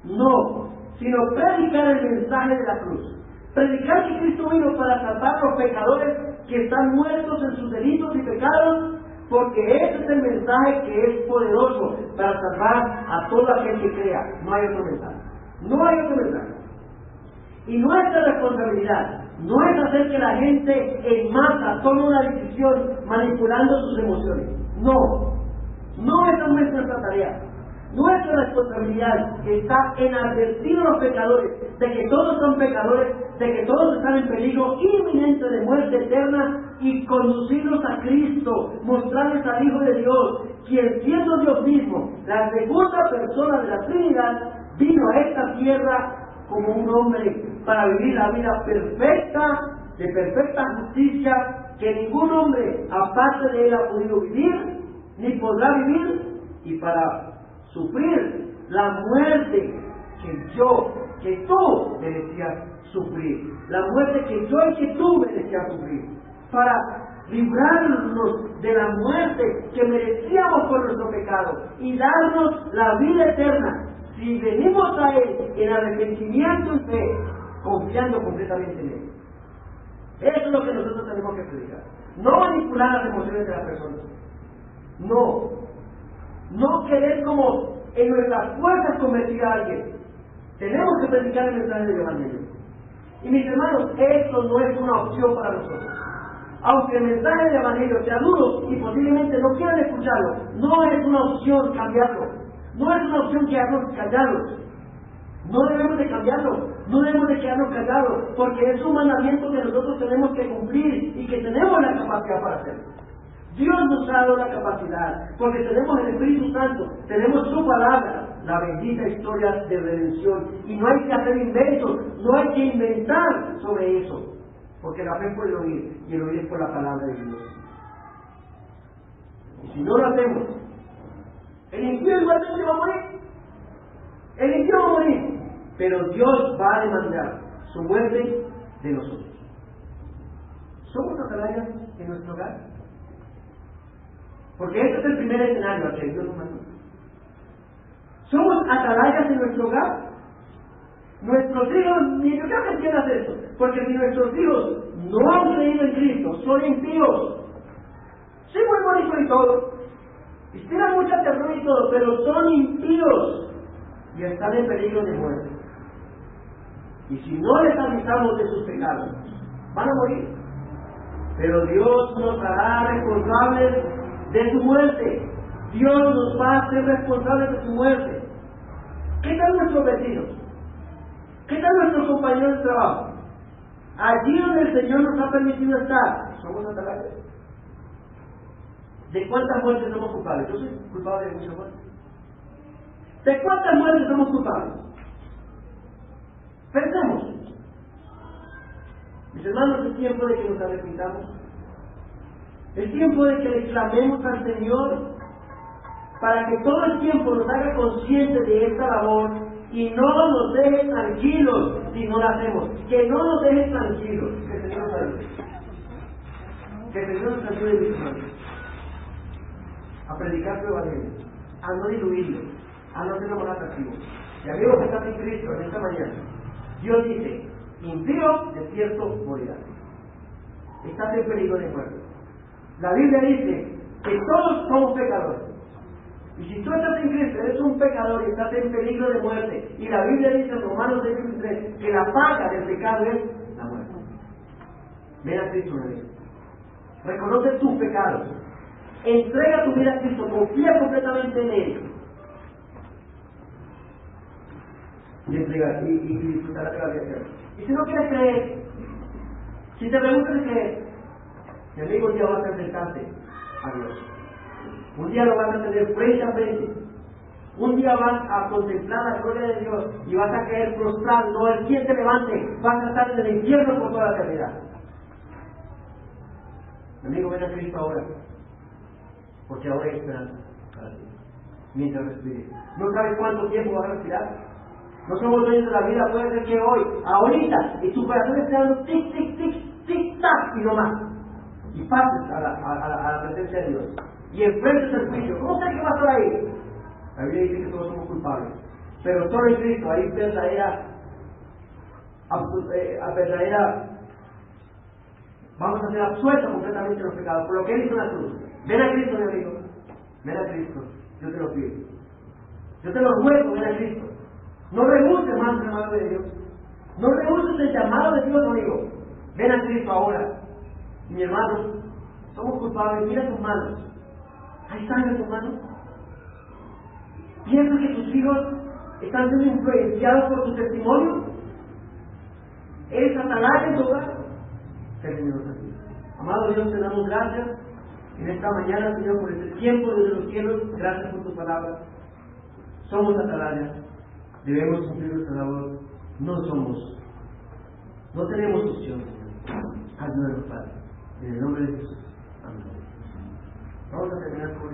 no, sino predicar el mensaje de la cruz. Predicar que Cristo vino para salvar a los pecadores que están muertos en sus delitos y pecados, porque ese es el mensaje que es poderoso para salvar a todo aquel que crea. No hay otro mensaje. No hay otro mensaje. Y nuestra responsabilidad no es hacer que la gente en masa tome una decisión manipulando sus emociones. No esa no es nuestra tarea. Nuestra responsabilidad está en advertir a los pecadores de que todos son pecadores, de que todos están en peligro inminente de muerte eterna, y conducirlos a Cristo, mostrarles al Hijo de Dios, quien siendo Dios mismo, la segunda persona de la Trinidad, vino a esta tierra como un hombre para vivir la vida perfecta, de perfecta justicia, que ningún hombre aparte de él ha podido vivir, ni podrá vivir, y para sufrir la muerte que tú merecías sufrir, la muerte que yo y que tú merecías sufrir, para librarnos de la muerte que merecíamos por nuestro pecado y darnos la vida eterna si venimos a Él en arrepentimiento y fe, confiando completamente en Él. Eso es lo que nosotros tenemos que predicar. No manipular las emociones de las personas. No querer como en nuestras fuerzas convertir a alguien. Tenemos que predicar el mensaje del Evangelio. Y mis hermanos, esto no es una opción para nosotros. Aunque el mensaje del Evangelio sea duro y posiblemente no quieran escucharlo, no es una opción cambiarlo. No es una opción quedarnos callados. No debemos de cambiarlo, no debemos de quedarnos callados, porque es un mandamiento que nosotros tenemos que cumplir y que tenemos la capacidad para hacerlo. Dios nos ha dado la capacidad, porque tenemos el Espíritu Santo, tenemos su palabra, la bendita historia de redención, y no hay que hacer inventos, no hay que inventar sobre eso, porque la fe es por el oír, y el oír es por la palabra de Dios. Y si no lo hacemos, el impío igualmente va a morir. El impío va a morir, pero Dios va a demandar su muerte de nosotros. ¿Somos atalayas en nuestro hogar? Porque este es el primer escenario al que Dios nos mandó. ¿Somos atalayas en nuestro hogar? Nuestros hijos, yo creo que entiendas eso, porque si nuestros hijos no han creído en Cristo, son impíos. Sí, muy bonito y todo, inspiran mucha terror y todo, pero son impíos y están en peligro de muerte. Y si no les avisamos de sus pecados, van a morir. Pero Dios nos hará responsables de su muerte. Dios nos va a hacer responsables de su muerte. ¿Qué tal nuestros vecinos? ¿Qué tal nuestros compañeros de trabajo? Allí donde el Señor nos ha permitido estar, ¿somos atalayas? ¿De cuántas muertes somos culpables? Yo soy culpable de muchas muertes. ¿De cuántas muertes somos culpables? Pensemos. Mis hermanos, es tiempo de que nos arrepintamos. Es tiempo de que le clamemos al Señor para que todo el tiempo nos haga conscientes de esta labor y no nos deje tranquilos si no la hacemos. Que no nos deje tranquilos. Que el Señor nos ayude. Que el Señor nos ayude, mis hermanos, a predicar su evangelio, a no diluirlo, a no hacerlo más atractivo. Y amigos que están en Cristo en esta mañana, Dios dice: impío de cierto morirá. Estás en peligro de muerte. La Biblia dice que todos somos pecadores. Y si tú estás en Cristo, eres un pecador y estás en peligro de muerte. Y la Biblia dice en Romanos 6:23 que la paga del pecado es la muerte. Ven a Cristo una vez. Reconoce tus pecados. Entrega tu vida a Cristo, confía completamente en Él y disfrutarás de la vida eterna. Y si no quieres creer, si te preguntas de creer, mi amigo, un día vas a enfrentarte a Dios. Un día lo vas a tener frente a frente. Un día vas a contemplar la gloria de Dios y vas a caer prostrado. No el quien te levante, vas a estar en el infierno por toda la eternidad. Mi amigo, ven a Cristo ahora, porque ahora hay esperanza para ti, mientras respires. No sabes cuánto tiempo vas a respirar. No somos dueños de la vida. Puede ser que hoy, ahorita, y tu corazón esté dando tic, tic, tic, tic, tac, y no más. Y pases a la presencia de Dios. Y enfrentes el juicio. ¿Cómo sé que va a estar ahí? La Biblia dice que todos somos culpables. Pero solo en Cristo hay verdadera, vamos a ser absueltos completamente de los pecados por lo que Él hizo en la cruz. Ven a Cristo, mi amigo. Ven a Cristo. Yo te lo pido. Yo te lo ruego, ven a Cristo. No rehuses más el llamado de Dios. No rehuses el llamado de Dios, amigo. Ven a Cristo ahora. Y mi hermano, somos culpables. Mira tus manos. ¿Hay sangre en tus manos? ¿Piensas que tus hijos están siendo influenciados por tu testimonio? ¿Eres atalaya en tu hogar? Que el Señor nos ayude. Amado Dios, te damos gracias en esta mañana, Señor, por este tiempo desde los cielos. Gracias por tu palabra. Somos atalayas. Debemos cumplir nuestra labor. No tenemos opción, Señor. Ayúdanos, Padre. En el nombre de Jesús. Amén. Vamos a terminar con